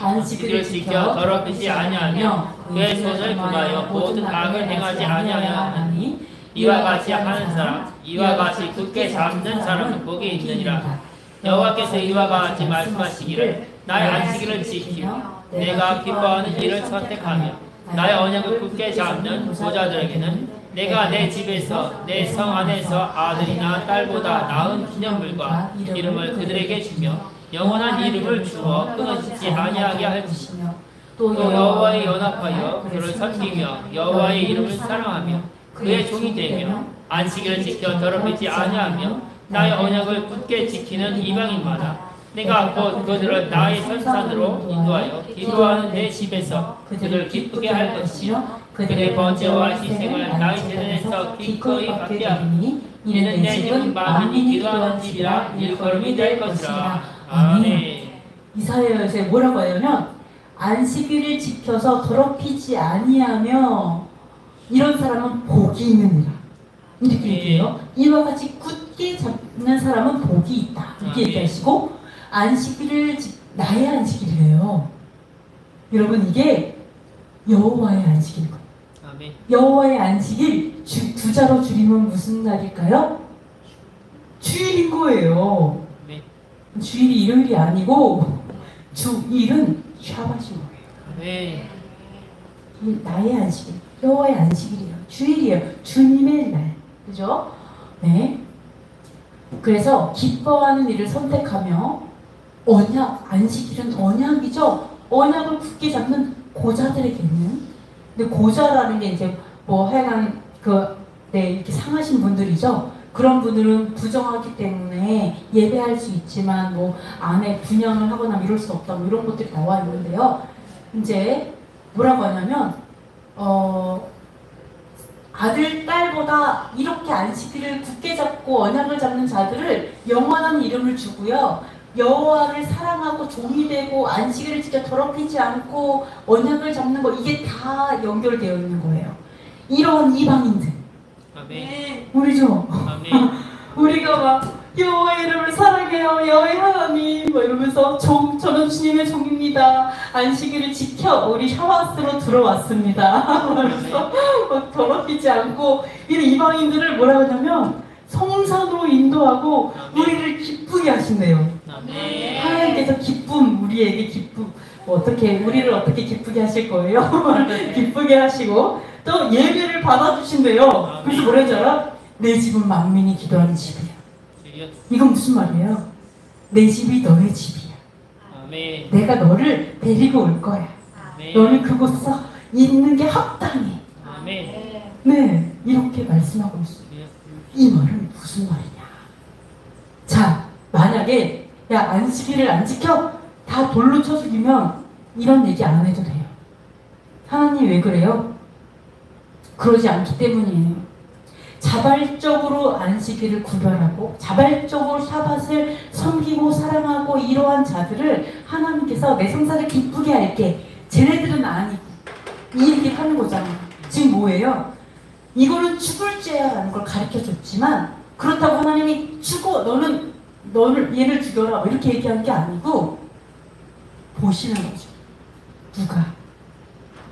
안식일을 지켜 더럽히지 아니하며 그의 손을 금하여 모든 악을 행하지 아니하여 하니 이와 같이 하는 사람, 이와 같이 굳게 잡는 사람은 복이 있느니라. 여호와께서 이와 같이 말씀하시기를 나의 안식일을 지키며 내가 기뻐하는 일을 선택하며 나의 언약을 굳게 잡는 보자들에게는 내가 내 집에서 내 성 안에서 아들이나 딸보다 나은 기념물과 이름을 그들에게 주며 영원한 이름을 주어 끊어지지 아니하게 할 것이며 또 여호와에 연합하여 그를 섬기며 여호와의 이름을 사랑하며 그의 종이 되며 안식일을 지켜 더럽히지 아니하며 나의 언약을 굳게 지키는 이방인마다 내가 곧 그들을 나의 선산으로 인도하여 기도하는 내 집에서 그들을 기쁘게 할 것이며 그들의 번제와 희생을 나의 제단에서 기꺼이 받게 하니 이는 내 집은 만민이 기도하는 집이라 일컬음이 될 것이라. 아멘. 이사야서에 뭐라고 하냐면 안식일을 지켜서 더럽히지 아니하며 이런 사람은 복이 있느니라. 이렇게 얘기해요. 이와 같이 굳게 잡는 사람은 복이 있다. 이렇게 얘기하시고 나의 안식일이래요. 여러분 이게 여호와의 안식일 거예요. 아멘. 여호와의 안식일 두자로 줄이면 무슨 날일까요? 주일인 거예요. 네. 주일이 일요일이 아니고 주일은 샤밧인 거예요. 네. 나의 안식일, 여호와의 안식일이에요. 주일이에요. 주님의 날, 그죠? 네. 그래서 기뻐하는 일을 선택하며 안식일은 언약이죠. 언약을 굳게 잡는 고자들에게는, 근데 고자라는 게 이제 뭐 하여간 이렇게 상하신 분들이죠. 그런 분들은 부정하기 때문에 예배할 수 있지만 뭐 안에 분양을 하거나 이럴 수 없다 뭐 이런 것들이 나와 있는데요. 이제 뭐라고 하냐면 아들, 딸보다 이렇게 안식일을 굳게 잡고 언약을 잡는 자들을 영원한 이름을 주고요. 여호와를 사랑하고 종이 되고 안식일을 지켜 더럽히지 않고 언약을 잡는 거 이게 다 연결되어 있는 거예요. 이런 이방인들 아멘. 우리죠. 아멘. 우리가 막 여호와의 이름을 사랑해요 여호와의 하나님 뭐 이러면서 저는 주님의 종입니다. 안식일을 지켜 우리 샤와스로 들어왔습니다. 그래서 더럽히지 않고 이런 이방인들을 뭐라고 하냐면 성산으로 인도하고 우리를 기쁘게 하신대요. 아멘. 하나님께서 기쁨 우리에게 기쁨 어떻게 우리를 어떻게 기쁘게 하실 거예요? 기쁘게 하시고 또 예배를 받아주신대요. 그래서 뭐라 하지 알아? 내 집은 만민이 기도하는 집이야. 이건 무슨 말이에요? 내 집이 너의 집이야. 아멘. 내가 너를 데리고 올 거야. 아멘. 너는 그곳에서 있는 게 합당해. 아멘. 네, 이렇게 말씀하고 있어요. 이 말은 무슨 말이냐? 자, 만약에 야 안식일을 안 지켜? 다 돌로 쳐 죽이면 이런 얘기 안 해도 돼요. 하나님 왜 그래요? 그러지 않기 때문이에요. 자발적으로 안식일을 구별하고 자발적으로 샤밧을 섬기고 사랑하고 이러한 자들을 하나님께서 내 성사를 기쁘게 할게. 쟤네들은 아니고 이 얘기를 하는 거잖아요. 지금 뭐예요? 이거는 죽을 죄야라는 걸 가르쳐줬지만 그렇다고 하나님이 죽어 너를 얘를 죽여라 이렇게 얘기한 게 아니고 보시는 거죠. 누가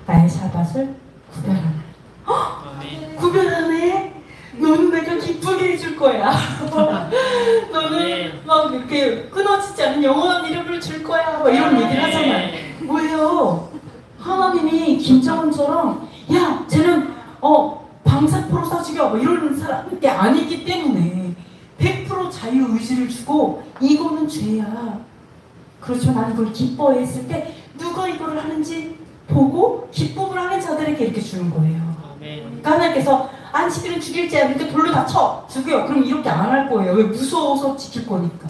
나의 샤밧을 구별하나? 아멘. 구별하네. 너는 내가 기쁘게 해줄 거야. 너는 막 이렇게 끊어지지 않는 영원한 이름을 줄 거야. 막 이런 얘기를 하잖아요. 뭐예요? 하나님이 김정은처럼 야 쟤는 방사포로 쏴 죽여 뭐 이러는 사람이 아니기 때문에 100% 자유의지를 주고 이거는 죄야. 그렇죠. 나는 그걸 기뻐했을 때 누가 이거를 하는지 보고 기쁨을 하는 자들에게 이렇게 주는 거예요. 그러니까 하나님께서 안식일은 죽일지 않으니까 돌로 다 쳐! 죽여! 그럼 이렇게 안 할 거예요. 왜? 무서워서 지킬 거니까.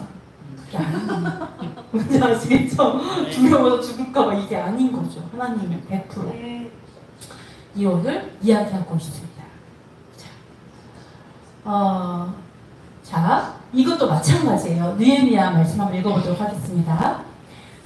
그게 아닌 거예요. 뭔지 아시겠죠? 두려워서 죽을까봐 이게 아닌 거죠. 하나님은 100% 이혼을 이야기하고 있습니다. 자, 이것도 마찬가지예요. 느헤미야 말씀 한번 읽어보도록 하겠습니다.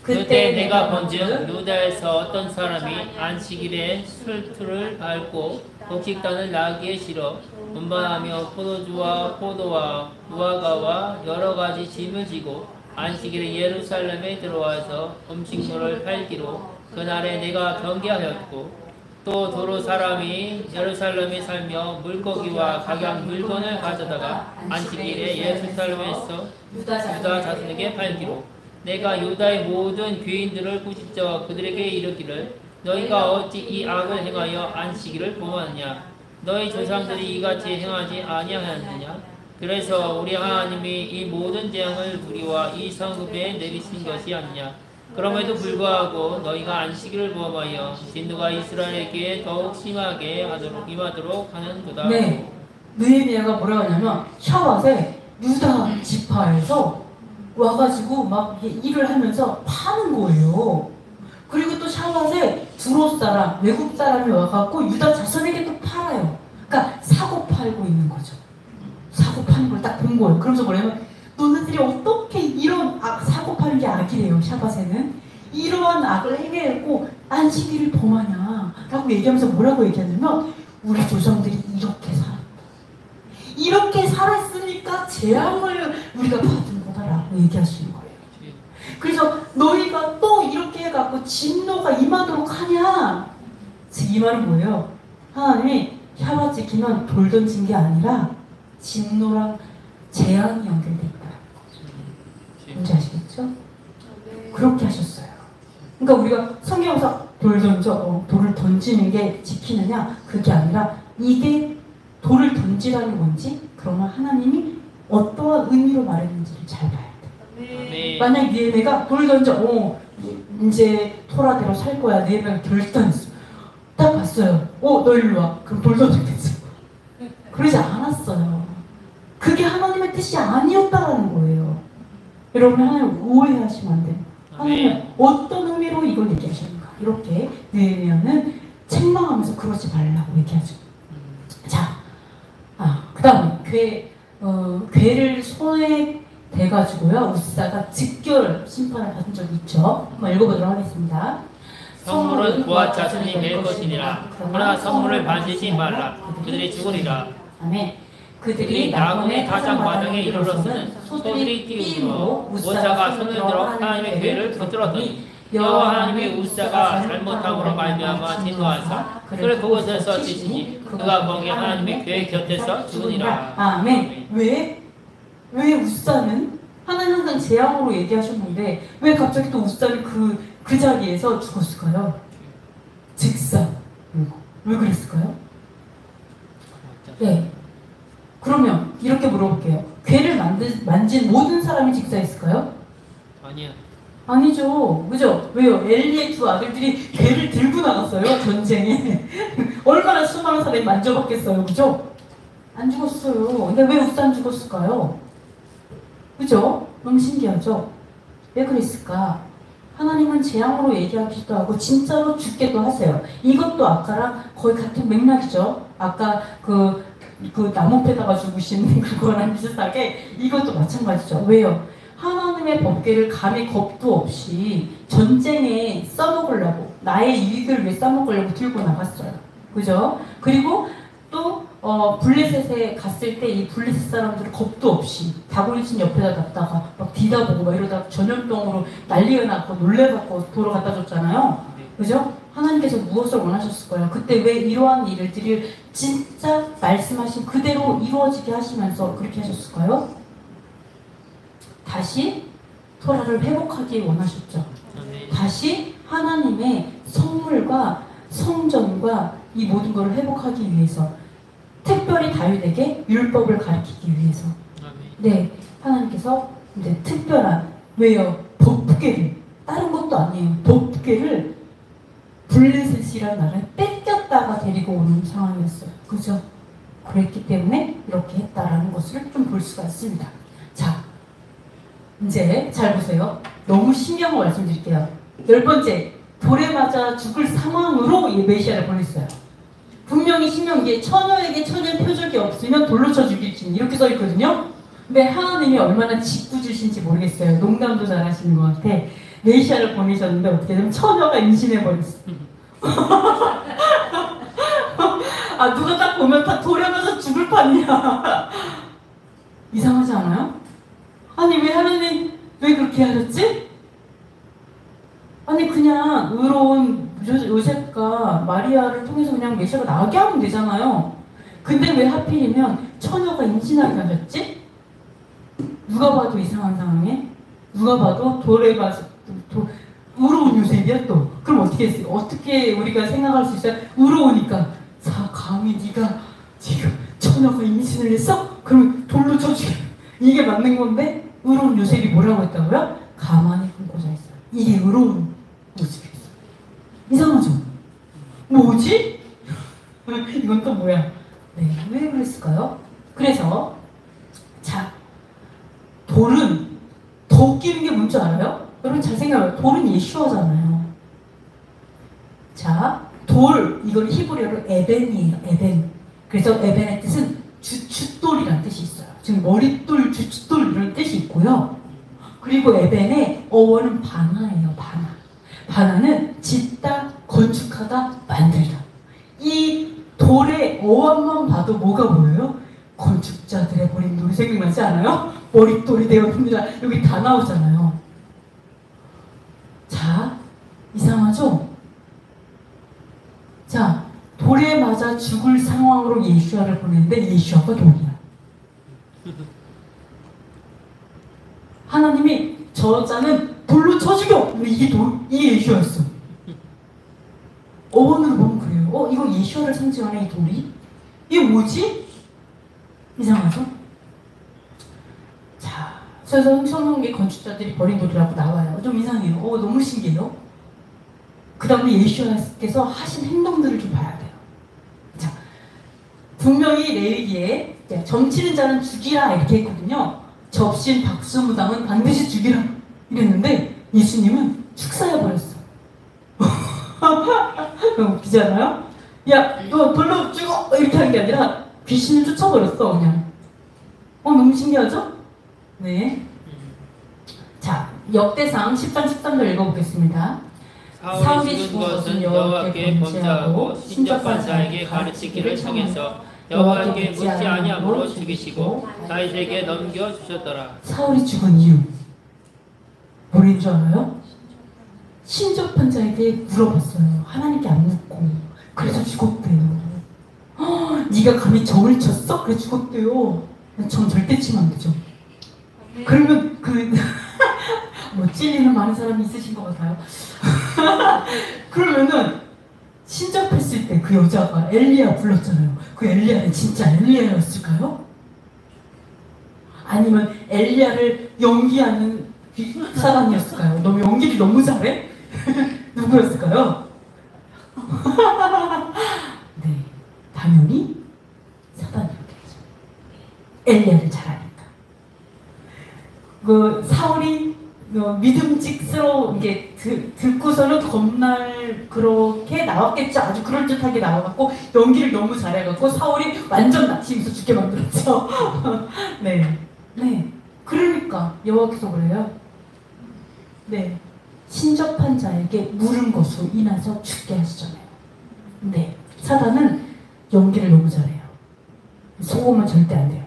그때 내가 본즉 유다에서 어떤 사람이 안식일에 술틀을 밟고 곡식단을 나귀에 실어 운반하며 포도주와 포도와 무화과와 여러 가지 짐을 지고 안식일에 예루살렘에 들어와서 음식물을 팔기로 그날에 내가 경계하였고 또 도로 사람이 예루살렘에 살며 물고기와 각양 물건을 가져다가 안식일에 예루살렘에서 유다 자손에게 팔기로 내가 유다의 모든 귀인들을 꾸짖어 그들에게 이르기를 너희가 어찌 이 악을 행하여 안식일을 범하느냐 너희 조상들이 이같이 행하지 아니하였느냐 그래서 우리 하나님이 이 모든 재앙을 우리와 이 성읍에 내리신 것이 아니냐 그럼에도 불구하고 너희가 안식일을 범하여 진노가 이스라엘에게 더욱 심하게 임하도록 하는도다. 네, 느헤미야가 뭐라고 하냐면 샤밧에 유다 지파에서 와가지고 막 일을 하면서 파는 거예요. 그리고 또 샤밧에 두로 사람, 외국 사람이 와갖고 유다 자손에게 또 팔아요. 그러니까 사고 팔고 있는 거죠. 사고 파는 걸 딱 본 거예요. 그러면서 뭐냐면 너네들이 어떻게 이런 사고 파는 게 악이래요. 샤밧에는 이러한 악을 행해고 안식일을 범하냐 라고 얘기하면서 뭐라고 얘기하냐면 우리 조상들이 이렇게 살았다. 이렇게 살았으니까 재앙을 우리가 받은 거다라고 얘기하시는 거예요. 그래서 너희가 또 이렇게 해갖고 진노가 임하도록 하냐? 즉 이 말은 뭐예요? 하나님이 샤밧 지키면 돌 던진 게 아니라 진노랑 재앙이 연결돼 있다. 뭔지 아시겠죠? 그렇게 하셨어요. 그러니까 우리가 성경에서 돌 던져 돌을 던지는 게 지키느냐 그게 아니라 이게 돌을 던지라는 건지 그러면 하나님이 어떠한 의미로 말했는지를 잘 봐야 돼. 만약 느헤미야가 돌 던져 이제 토라대로 살 거야. 느헤미야가 결단했어. 딱 봤어요. 너 일로 와. 그럼 돌 던지겠지. 그러지 않았어요. 그게 하나님의 뜻이 아니었다라는 거예요. 여러분 하나님 오해하시면 안 돼요. 하나님은 어떤 의미로 이걸 얘기하시는가 이렇게 느헤미야는 책망하면서 그러지 말라고 얘기하죠. 자, 그 다음에 괴를 손에 돼가지고요. 우사가 즉결 심판을 받은 적이 있죠. 한번 읽어보도록 하겠습니다. 성물은 그와 자손이 낼 것이니라. 그러나 성물을 만지지 말라. 그들이 죽으리라. 아멘. 그들이 나군의 타작마당에 이르렀으면 소들이 뛰므로 우사가 손을 들어 하나님의 교회를 붙들었더니 여호와 하나님이 우사가 잘못함으로 말미암아 진노하사 그를 그곳에서 치시니 그가 거기 하나님의 교회 곁에서 죽으니라. 아멘. 왜 우사는 하나님 항상 재앙으로 얘기하셨는데 왜 갑자기 또 우사는 그 자리에서 죽었을까요? 직사. 왜 그랬을까요? 네. 그러면 이렇게 물어볼게요. 괴를 만진 모든 사람이 직사했을까요? 아니요. 아니죠. 그죠? 왜요? 엘리의 두 아들들이 괴를 들고 나갔어요. 전쟁에. 얼마나 수많은 사람이 만져봤겠어요. 그죠? 안 죽었어요. 근데 왜 우사 안 죽었을까요? 그죠? 너무 신기하죠? 왜 그랬을까? 하나님은 재앙으로 얘기하기도 하고 진짜로 죽게도 하세요. 이것도 아까랑 거의 같은 맥락이죠. 아까 그 나무 패다가 죽으신 그거랑 비슷하게 이것도 마찬가지죠. 왜요? 하나님의 법궤를 감히 겁도 없이 전쟁에 써먹으려고 나의 이익을 위해 써먹으려고 들고 나갔어요. 그죠? 그리고 또 블레셋에 갔을 때 이 블레셋 사람들은 겁도 없이 다골친 옆에다 놨다가 막 뒤다보고 막 이러다가 전염병으로 난리가 나고 놀래갖고 도로 갖다 줬잖아요. 그죠? 하나님께서 무엇을 원하셨을까요? 그때 왜 이러한 일들을 진짜 말씀하신 그대로 이루어지게 하시면서 그렇게 하셨을까요? 다시 토라를 회복하기 원하셨죠. 다시 하나님의 성물과 성전과 이 모든 것을 회복하기 위해서 특별히 다윗에게 율법을 가르치기 위해서 네, 하나님께서 이제 특별한 왜요? 법궤를 다른 것도 아니에요. 법궤를 블레셋이라는 나라에 뺏겼다가 데리고 오는 상황이었어요. 그죠? 그랬기 때문에 이렇게 했다라는 것을 좀 볼 수가 있습니다. 자, 이제 잘 보세요. 너무 신기한 거 말씀드릴게요. 10번째, 돌에 맞아 죽을 상황으로 이 메시아를 보냈어요. 분명히 신명기에 처녀에게 처녀의 표적이 없으면 돌로 쳐 죽일지니 이렇게 써있거든요. 근데 하나님이 얼마나 짓궂으신지 모르겠어요. 농담도 잘하시는 것 같아. 메시아를 보내셨는데 어떻게 되면 처녀가 임신해버렸어. 아, 누가 딱 보면 다 돌에 맞아 죽을 판이야. 이상하지 않아요? 아니 왜 하나님 왜 그렇게 하셨지? 아니 그냥 의로운 요셉과 마리아를 통해서 그냥 메시아가 나오게 하면 되잖아요. 근데 왜 하필이면 처녀가 임신하게 하셨지? 누가 봐도 이상한 상황에 누가 봐도 돌에 가서 의로운 요셉이야 또. 그럼 어떻게 했어요? 어떻게 우리가 생각할 수 있어요? 의로우니까 감히 네가 지금 처녀가 임신을 했어? 그럼 돌로 쳐주게. 이게 맞는 건데 의로운 요셉이 뭐라고 했다고요? 가만히 끊고자 했어요. 이게 의로운 모습이었어요. 이상하죠? 뭐지? 이건 또 뭐야? 네, 왜 그랬을까요? 그래서 자, 돌은 더 웃기는 게 뭔지 알아요? 여러분 잘 생각해요. 돌은 예슈아잖아요. 자, 돌, 이건 히브리어로 에벤이에요. 에벤. 그래서 에벤의 뜻은 주춧돌이라는 뜻이 있어요. 지금 머릿돌, 주춧돌 이런 뜻이 있고요. 그리고 에벤의 어원은 반화예요. 반화. 반화는 짓다, 건축하다, 만들다. 이 돌의 어원만 봐도 뭐가 보여요? 건축자들의 머릿돌이 생각나지 않아요? 머릿돌이 되었습니다. 여기 다 나오잖아요. 자, 이상하죠? 자, 돌에 맞아 죽을 상황으로 예수아를 보냈는데 예수아가 돌이야. 하나님이 저 자는 돌로 쳐 죽여! 이게 예수아였어. 어원으로 보면 그래요. 이거 예수아를 상징하는 이 돌이? 이게 뭐지? 이상하죠? 자, 그래서 성경에 건축자들이 버린 돌이라고 나와요. 좀 이상해요. 너무 신기해요. 그 다음에 예수님께서 하신 행동들을 좀 봐야 돼요. 자, 분명히 레위기에 점치는 자는 죽이라 이렇게 했거든요. 접신 박수무당은 반드시 죽이라 이랬는데 예수님은 축사해버렸어. 웃기지 않아요? 야, 너 돌로 죽어! 이렇게 한 게 아니라 귀신을 쫓아버렸어 그냥. 너무 신기하죠? 네. 역대상 10장 13절 읽어보겠습니다. 사울이 죽은 것은 여호와께 범죄하고 신접한 자에게 가르치기를 청해서 여호와께 묻지 아니함으로 죽이시고 다윗에게 넘겨주셨더라. 사울이 죽은 이유 뭐인 줄 알아요? 신접한 자에게 물어봤어요. 하나님께 안 묻고. 그래서 죽었대요. 네가 감히 정을 쳤어? 그래 죽었대요. 정 절대 치면 안 되죠. 그러면 뭐 찔리는 많은 사람이 있으신 것 같아요. 그러면은 신접했을 때 그 여자가 엘리야 불렀잖아요. 그 엘리야는 진짜 엘리야였을까요? 아니면 엘리야를 연기하는 사람이었을까요? 너 연기를 너무 잘해? 누구였을까요? 네, 당연히 사단이었겠죠. 엘리야를 잘 아니까. 그 사울이 믿음직스러운 게 듣고서는 겁날 그렇게 나왔겠죠. 아주 그럴듯하게 나와갖고 연기를 너무 잘해갖고 사울이 완전 낙심해서 죽게 만들었죠. 네, 네. 그러니까 여호와께서 그래요. 네, 신접한 자에게 물은 것으로 인해서 죽게 하시잖아요. 네, 사단은 연기를 너무 잘해요. 속으면 절대 안 돼요.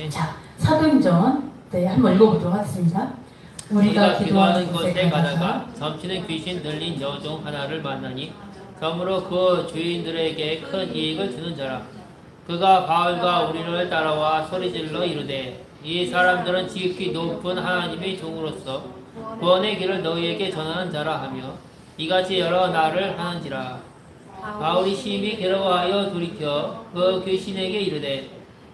자, 사도행전 네, 한번 읽어보도록 하겠습니다. 우리가 기도하는 곳에 가다가 점치는 귀신 들린 여종 하나를 만나니 그러므로 그 주인들에게 큰 이익을 주는 자라. 그가 바울과 우리를 따라와 소리질러 이르되 이 사람들은 지극히 높은 하나님의 종으로서 구원의 길을 너희에게 전하는 자라 하며 이같이 여러 날을 하는지라. 바울이 심히 괴로워하여 돌이켜 그 귀신에게 이르되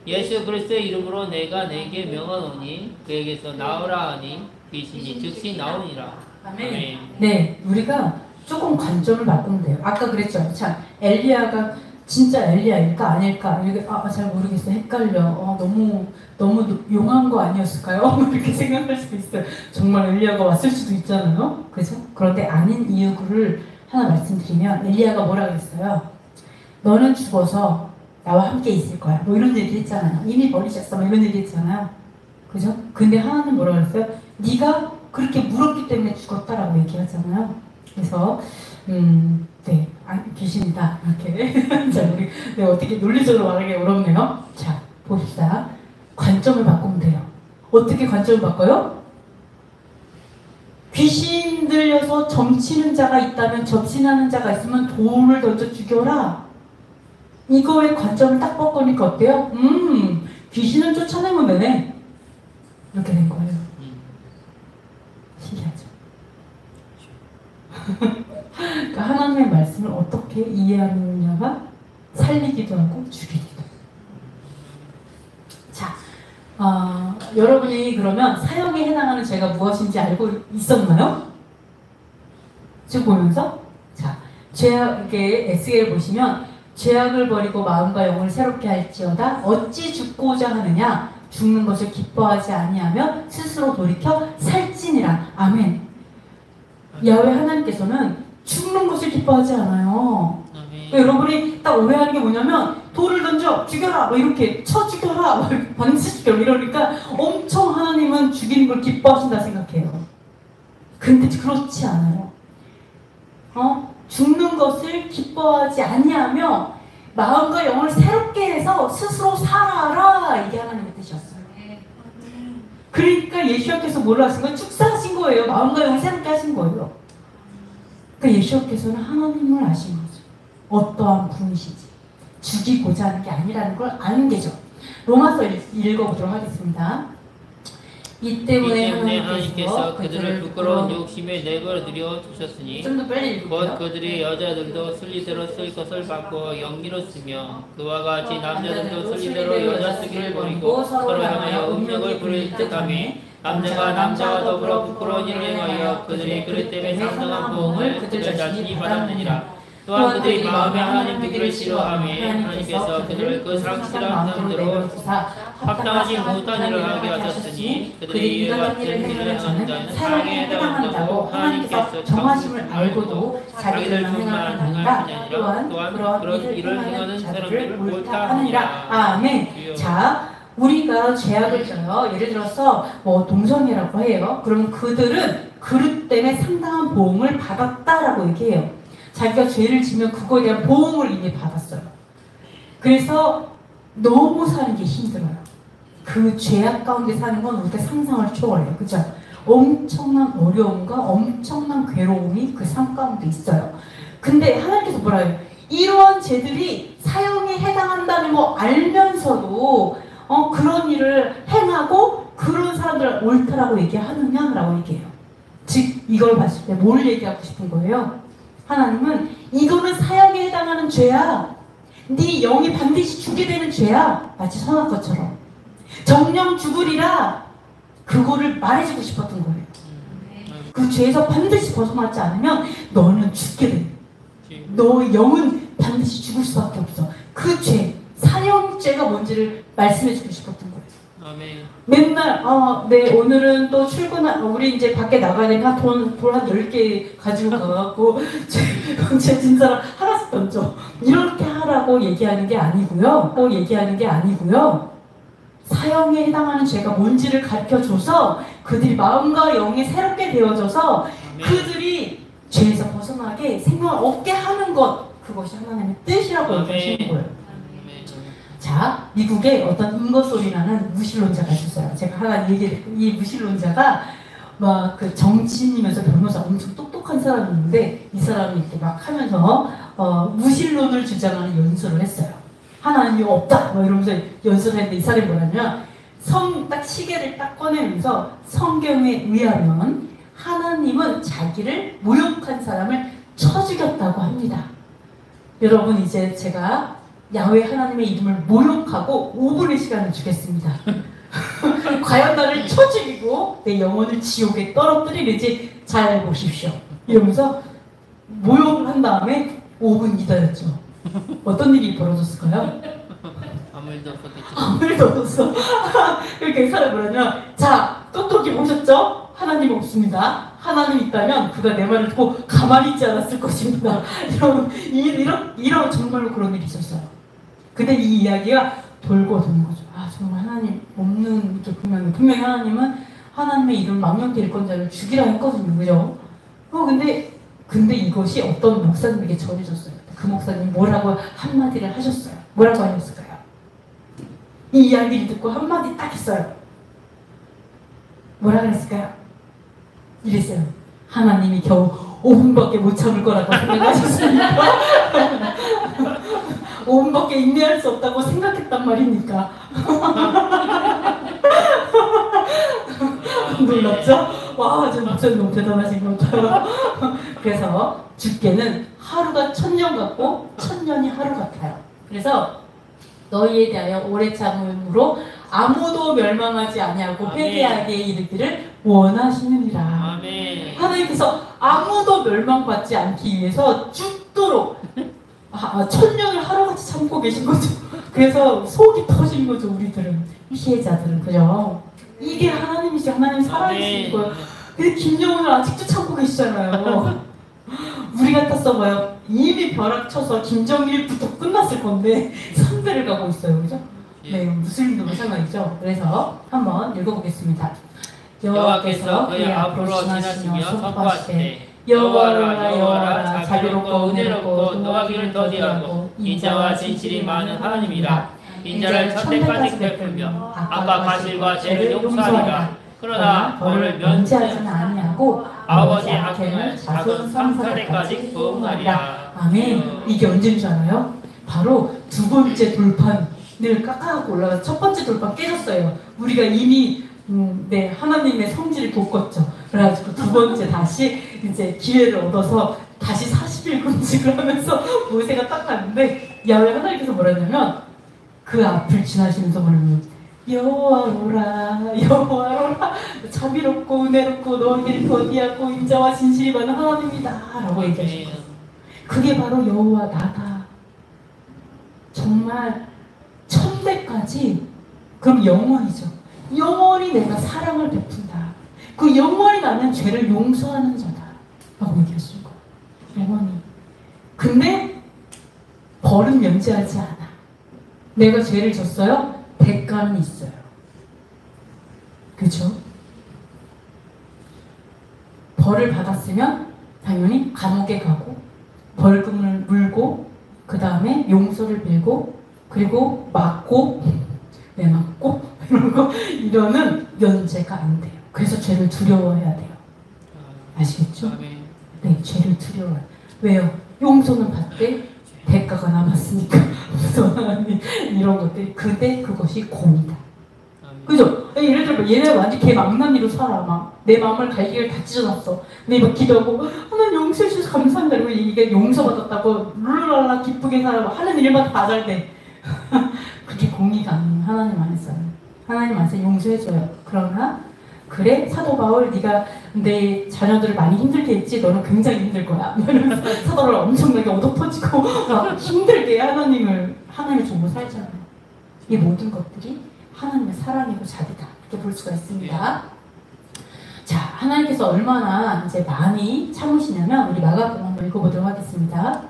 예수 그리스도의 이름으로 내가 내게 명하노니 그에게서 나오라 하니 귀신이 즉시 나오니라. 아멘. 네, 우리가 조금 관점을 바꾸면 돼요. 아까 그랬죠. 참 엘리야가 진짜 엘리야일까 아닐까 이렇게 잘 모르겠어. 헷갈려. 너무 용한 거 아니었을까요? 이렇게 생각할 수도 있어요. 정말 엘리야가 왔을 수도 있잖아요. 그죠? 그런데 아닌 이유를 하나 말씀드리면 엘리야가 뭐라 그랬어요? 너는 죽어서 나와 함께 있을 거야. 뭐 이런 얘기 했잖아요. 이미 버리셨어. 뭐 이런 얘기 했잖아요. 그죠? 근데 하나님 뭐라 그랬어요? 네가 그렇게 물었기 때문에 죽었다라고 얘기하잖아요. 그래서 네, 귀신이다 이렇게. 자, 우리 네, 어떻게 논리적으로 말하기 어렵네요. 자, 봅시다. 관점을 바꾸면 돼요. 어떻게 관점을 바꿔요? 귀신 들려서 점치는 자가 있다면, 접신하는 자가 있으면 돌을 던져 죽여라. 이거의 관점을 딱 바꾸니까 어때요? 귀신을 쫓아내면 되네. 이렇게 된 거예요. 신기하죠? 그러니까 하나님의 말씀을 어떻게 이해하느냐가 살리기도 하고 죽이기도 하고. 자, 여러분이 그러면 사형에 해당하는 죄가 무엇인지 알고 있었나요? 지금 보면서 자, 죄악의 에스겔 보시면 죄악을 버리고 마음과 영을 새롭게 할지어다 어찌 죽고자 하느냐 죽는 것을 기뻐하지 아니하며 스스로 돌이켜 살찌니라. 아멘. 야훼 하나님께서는 죽는 것을 기뻐하지 않아요. 그러니까 여러분이 딱 오해하는 게 뭐냐면 돌을 던져 죽여라 뭐 이렇게 쳐 죽여라 뭐 반드시 죽여라 이러니까 엄청 하나님은 죽이는 걸 기뻐하신다 생각해요. 근데 그렇지 않아요. 죽는 것을 기뻐하지 아니하며 마음과 영을 새롭게 해서 스스로 살아라 이게 하나님의 뜻이었어요. 그러니까 예수님께서 뭘 하신 거예요? 축사하신 거예요. 마음과 영을 새롭게 하신 거예요. 그러니까 예수님께서는 하나님을 아신 거죠. 어떠한 분이신지 죽이고자 하는 게 아니라는 걸 아는 게죠. 로마서 읽어보도록 하겠습니다. 이 때문에 하나님께서 그들을 부끄러운 욕심에 내버려 두셨으니 좀 더 빨리 읽을게요. 곧 그들이 여자들도 순리대로 쓸 것을 받고 영리로 쓰며 그와 같이 남자들도 순리대로 여자 쓰기를 버리고 서로 향하여 음욕을 부릴 듯하며 남자가 남자와 더불어 부끄러운 일을 행하여 그들이 그릇 때문에 상당한 보응을 그들 자신이 받았느니라. 또한 그들이 마음에 하나님 되기를 싫어하며 하나님께서 그들을 그 상실한 마음대로 합당하지 못한 일을 하게 하셨으니 그들이 이와 같은 일을 하는 자는 사랑에 해당한다고 하나님께서 정하심을 알고도 자기들 행하는 아니라 또한 그런 일을 행하는 사람들을 옳다 하느니라. 아멘. 자, 우리가 죄악을 져요. 예를 들어서 뭐 동성애라고 해요. 그러면 그들은 그릇 때문에 상당한 보응을 받았다라고 얘기해요. 자기가 죄를 지면 그거에 대한 보응을 이미 받았어요. 그래서 너무 사는 게 힘들어요. 그 죄악 가운데 사는 건 우리가 상상을 초월해요. 그죠? 엄청난 어려움과 엄청난 괴로움이 그 삶 가운데 있어요. 근데 하나님께서 뭐라 해요? 이러한 죄들이 사형에 해당한다는 거 알면서도 그런 일을 행하고 그런 사람들을 옳다라고 얘기하느냐라고 얘기해요. 즉 이걸 봤을 때 뭘 얘기하고 싶은 거예요? 하나님은 이거는 사형에 해당하는 죄야. 네 영이 반드시 죽게 되는 죄야. 마치 선악 것처럼. 정령 죽으리라. 그거를 말해주고 싶었던 거예요. 그 죄에서 반드시 벗어나지 않으면 너는 죽게 돼. 너의 영은 반드시 죽을 수밖에 없어. 그 죄, 사형죄가 뭔지를 말씀해주고 싶었던 거예요. 아멘. 맨날 네 오늘은 또 우리 이제 밖에 나가야 되니까 돈 한 10개 가지고 가갖고 죄 진 사람 하나씩 던져. 이렇게 하라고 얘기하는 게 아니고요. 사형에 해당하는 죄가 뭔지를 가르쳐줘서 그들이 마음과 영이 새롭게 되어져서 그들이 죄에서 벗어나게 생명을 얻게 하는 것, 그것이 하나님의 뜻이라고 얘기하시는 거예요. 자, 미국에 어떤 은거소리 나는 무신론자가 있었어요. 제가 하나 이 무신론자가 막 그 정치인이면서 변호사 엄청 똑똑한 사람이었는데 이 사람이 이렇게 막 하면서 무신론을 주장하는 연설을 했어요. 하나님이 없다 뭐 이러면서 연설을 했는데 이 사람이 뭐냐면 딱 시계를 딱 꺼내면서 성경에 의하면 하나님은 자기를 모욕한 사람을 쳐 죽였다고 합니다. 여러분 이제 제가 야훼 하나님의 이름을 모욕하고 5분의 시간을 주겠습니다. 과연 나를 쳐 죽이고 내 영혼을 지옥에 떨어뜨리는지 잘 보십시오. 이러면서 모욕을 한 다음에 5분 기다렸죠. 어떤 일이 벌어졌을까요? 아무 일도 없었겠죠. 아무 일도 없었어. 그러니까 이 사람이 뭐냐면 자, 똑똑히 보셨죠? 하나님 없습니다. 하나님 있다면 그가 내 말을 듣고 가만히 있지 않았을 것입니다. 이런 정말로 그런 일이 있었어요. 근데 이 이야기가 돌고 도는 거죠. 아 정말 하나님 없는 게 분명히 하나님은 하나님의 이름 망령될 일권자를 죽이라 했거든요. 그죠? 근데 이것이 어떤 목사님에게 전해졌어요. 그 목사님이 뭐라고 한마디를 하셨어요. 뭐라고 하셨을까요? 이 이야기를 듣고 한마디 딱 했어요. 뭐라 그랬을까요? 이랬어요. 하나님이 겨우 5분밖에 못 참을 거라고 생각하셨습니까? 5분밖에 인내할 수 없다고 생각했단 말입니까? 놀랍죠? 와, 저 목사님 너무 대단하신 것 같아요. 그래서 죽게는 하루가 1000년 같고 1000년이 하루 같아요. 그래서 너희에 대하여 오래 참음으로 아무도 멸망하지 아니하고 회개하게 이르기를 원하시느니라. 아멘. 하나님께서 아무도 멸망받지 않기 위해서 죽도록 1000년을 하루같이 참고 계신 거죠. 그래서 속이 터진 거죠. 우리들은 피해자들은. 그죠? 이게 하나님이시. 하나님 살아계신 거예요. 근데 김영훈을 아직도 참고 계시잖아요. 우리 같았어봐요. 이미 벼락쳐서 김정일부터 끝났을 건데 3대를 가고 있어요. 그죠? 네, 무슬림도 마찬가지죠. 그래서 한번 읽어보겠습니다. 여호와께서 그의 앞으로 지나시며 선포하시되 여호와라 여호와라 자비롭고 은혜롭고 노하기를 더디하고 인자와 진실이 많은 하나님이라. 인자를 천대까지 베풀며 악과 과실과 죄를 용서하리라. 그러나 벌을 면제하지는 아니하고 아버지 악행을 자손 3세대까지 부응하리라. 아멘. 이게 언제인 줄 알아요? 바로 두 번째 돌판을 깎아갖고 올라가 첫 번째 돌판 깨졌어요. 우리가 이미 하나님의 성질을 돋궜죠. 그래가지고 두 번째 다시 이제 기회를 얻어서 다시 40일 금식을 하면서 모세가 딱 갔는데 야훼 하나님께서 뭐라 했냐면 그 앞을 지나시면서 뭐냐면 여호와로라 여호와로라 자비롭고 은혜롭고 너희를 더디하고 인자와 진실이 많은 하나님이다 라고 얘기하셨어요. 그게 바로 여호와 나다. 정말 천대까지. 그럼 영원이죠. 영원히 내가 사랑을 베푼다. 그 영원히 나는 죄를 용서하는 자다 라고 얘기하신 거예요. 영원히. 근데 벌은 면제하지 않아. 내가 죄를 졌어요? 대가는 있어요. 그렇죠? 벌을 받았으면 당연히 감옥에 가고 벌금을 물고 그 다음에 용서를 빌고 그리고 맞고 내맞고 이러는 면제가 안 돼요. 그래서 죄를 두려워해야 돼요. 아시겠죠? 네, 죄를 두려워해요. 왜요? 용서는 받되 대가가 남았으니까 이런 것들 근데 그것이 공이다. 그죠? 예를 들어 얘네 완전 걔 망나니로 살아. 막 내 마음을 갈기를 다 찢어놨어. 근데 막 기도하고 하나님 용서해 주셔서 감사합니다. 그리고 이게 용서받았다고 룰루랄라 기쁘게 살아고 하는 일만 다 잘 돼. 그게 공의가 아니에요. 하나님 안에서는. 하나님 안에서 용서해줘요. 그러나 그래 사도 바울 네가 내 자녀들을 많이 힘들게 했지 너는 굉장히 힘들 거야. 이러면서 사도 바울 엄청나게 얻어퍼지고 힘들게 하나님의 종으로 살잖아요. 이 모든 것들이 하나님의 사랑이고 자비다. 이렇게 볼 수가 있습니다. 자, 하나님께서 얼마나 이제 많이 참으시냐면 우리 마가복음 한번 읽어보도록 하겠습니다.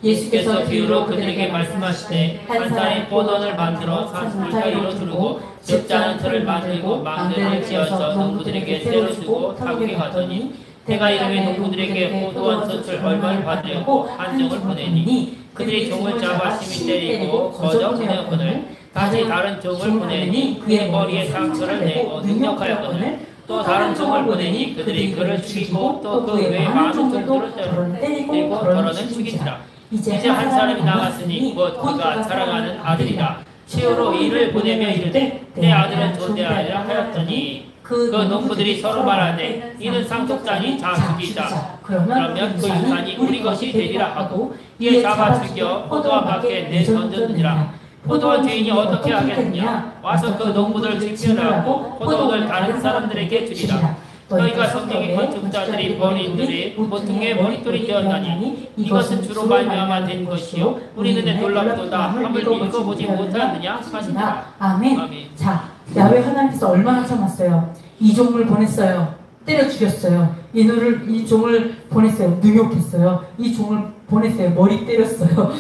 예수께서 비유로 그들에게 말씀하시되 한 사람이 포도원을 만들어 산술 사이로 두르고 즙자는 틀을 만들고 망대를 지어서 농부들에게 때로 주고 타국에 가더니 때가 이르매 농부들에게 포도원 솥을 얼마를 받으려고 한정을 보내니 그들이 종을 잡아 심히 때리고 거저 보내었거늘 다시 다른 종을 보내니 그의 머리에 상처를 내고 능력하였거늘 또 다른 종을 보내니 그들이 그를 죽이고 또 그 외에 많은 종들을 때리고 더러는 죽이니라. 이제 한 사람이 나갔으니 곧 그가 사랑하는 아들이다. 시오로 이를 보내며 이르되 내 아들은 존대하리라 하였더니 그 농부들이 서로 말하되 이는 상속자니 자식이다. 그러면 그 유산이 우리 것이 되리라 하고 이에 잡아 죽여 포도원 밖에 내던졌느니라. 포도원 주인이 어떻게 하겠느냐? 와서 그 농부들을 집결하고 포도원을 다른 사람들에게 주리라. 너희가 성경의 건축자들이 머리들이 보통의 머릿돌이 되었나니 이것은 주로 말미암아 된 것이요 우리 눈에 놀랍도다 함을 읽어보지 못하느냐 하시니라. 아멘. 자, 야훼 하나님께서 얼마나 참았어요. 이 종을 보냈어요. 때려 죽였어요. 이 종을 보냈어요. 능욕했어요. 이 종을 보냈어요. 머리 때렸어요.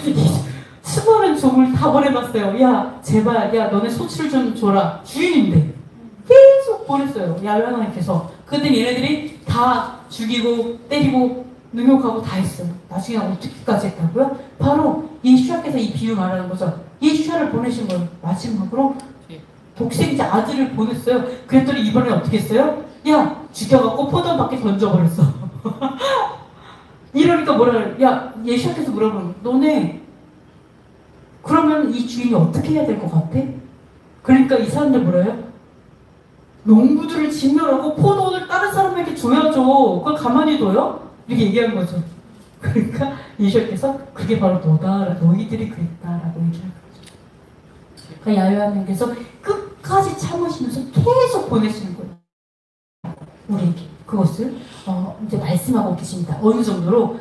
수많은 종을 다 보내봤어요. 야 제발 야 너네 소치를 좀 줘라. 주인인데 계속 보냈어요. 야훼 하나님께서. 근데 얘네들이 다 죽이고 때리고 능욕하고 다 했어요. 나중에 어떻게까지 했다고요? 바로 예수야께서 이 비유 말하는 거죠. 예수야를 보내신 거예요. 마지막으로 독생자 아들을 보냈어요. 그랬더니 이번에 어떻게 했어요? 야 죽여갖고 포도원 밖에 던져버렸어. 이러니까 뭐라 그래? 야 예수야께서 물어보는 너네 그러면 이 주인이 어떻게 해야 될 것 같아? 그러니까 이 사람들 뭐래요? 농부들을 진멸하고 포도원을 다른 사람에게 줘야죠. 그걸 가만히 둬요? 이렇게 얘기한 거죠. 그러니까 예수께서 그게 바로 너다. 너희들이 그랬다라고 얘기한 거죠. 그러니까 야훼 하나님께서 끝까지 참으시면서 계속 보내시는 거예요. 우리에게 그것을 이제 말씀하고 계십니다. 어느 정도로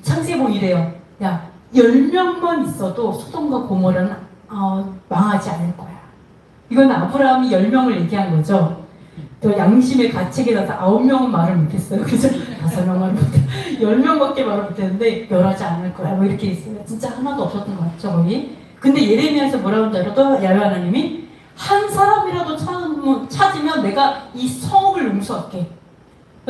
창세기 이래요. 야 10명만 있어도 소돔과 고모라는 망하지 않을 거야. 이건 아브라함이 10명을 얘기한 거죠. 또 양심의 가책에 따라서 9명은 말을 못했어요. 그래서 5명 말을 못했어요. 10명밖에 말을 못했는데 멸하지 않을 거야. 뭐 이렇게 있어요. 진짜 하나도 없었던 것 같죠, 거기. 근데 예레미야에서 뭐라고 하는지 또 야훼 하나님이 한 사람이라도 찾으면 내가 이 성읍을 용서할게.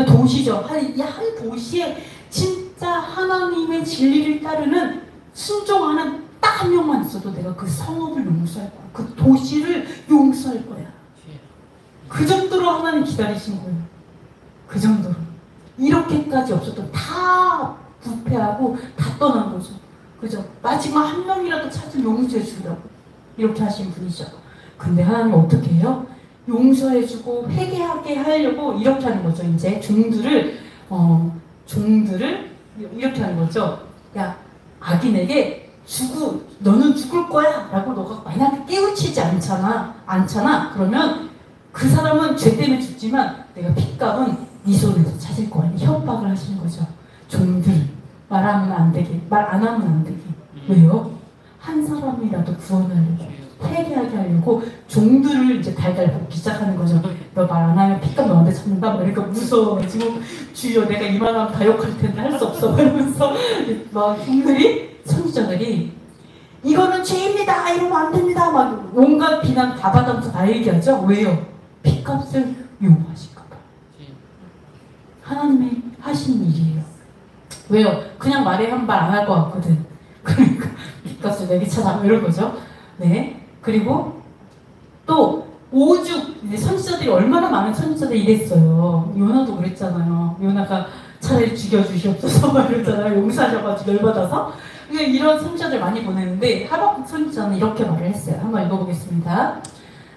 도시죠. 한 도시에 진짜 하나님의 진리를 따르는 순종하는 딱 한 명만 있어도 내가 그 성읍을 용서할 거야. 그 도시를 용서할 거야. 그 정도로 하나님 기다리신 거예요. 그 정도로. 이렇게까지 없었던 다 부패하고 다 떠난 거죠. 그죠? 마지막 한 명이라도 찾으면 용서해 주려고 이렇게 하신 분이죠. 근데 하나님 어떻게 해요? 용서해주고 회개하게 하려고 이렇게 하는 거죠. 이제 종들을 이렇게 하는 거죠. 야 악인에게 너는 죽을 거야 라고 너가 만약에 깨우치지 않잖아. 그러면 그 사람은 죄 때문에 죽지만 내가 핏값은 네 손에서 찾을 거야. 협박을 하시는 거죠. 종들 말 안 하면 안 되게. 왜요? 한 사람이라도 구원하려고 회개하게 하려고 종들을 이제 달달 볶기 시작하는 거죠. 너 말 안 하면 핏값 너한테 찾는다. 그러니까 무서워가지고 주여 내가 이만하면 다 욕할 텐데 할 수 없어. 이러면서 막 종들이 선지자들이 이거는 죄입니다. 이러면 안 됩니다. 막 온갖 비난 다 받아서 다 얘기하죠. 왜요? 핏값을 요구하실까 봐. 하나님이 하신 일이에요. 왜요? 그냥 말에 한 말 안 할 것 같거든. 그러니까 핏값을 내게 찾아 이런 거죠. 네. 그리고 또 오죽 이제 선지자들이 얼마나 많은 선지자들이 이랬어요. 요나도 그랬잖아요. 요나가 차라리 죽여주시옵소서 막 이러잖아요. 용서하셔가지고 열받아서. 그러니까 이런 선지자들 많이 보냈는데 하박국 선지자는 이렇게 말을 했어요. 한번 읽어보겠습니다.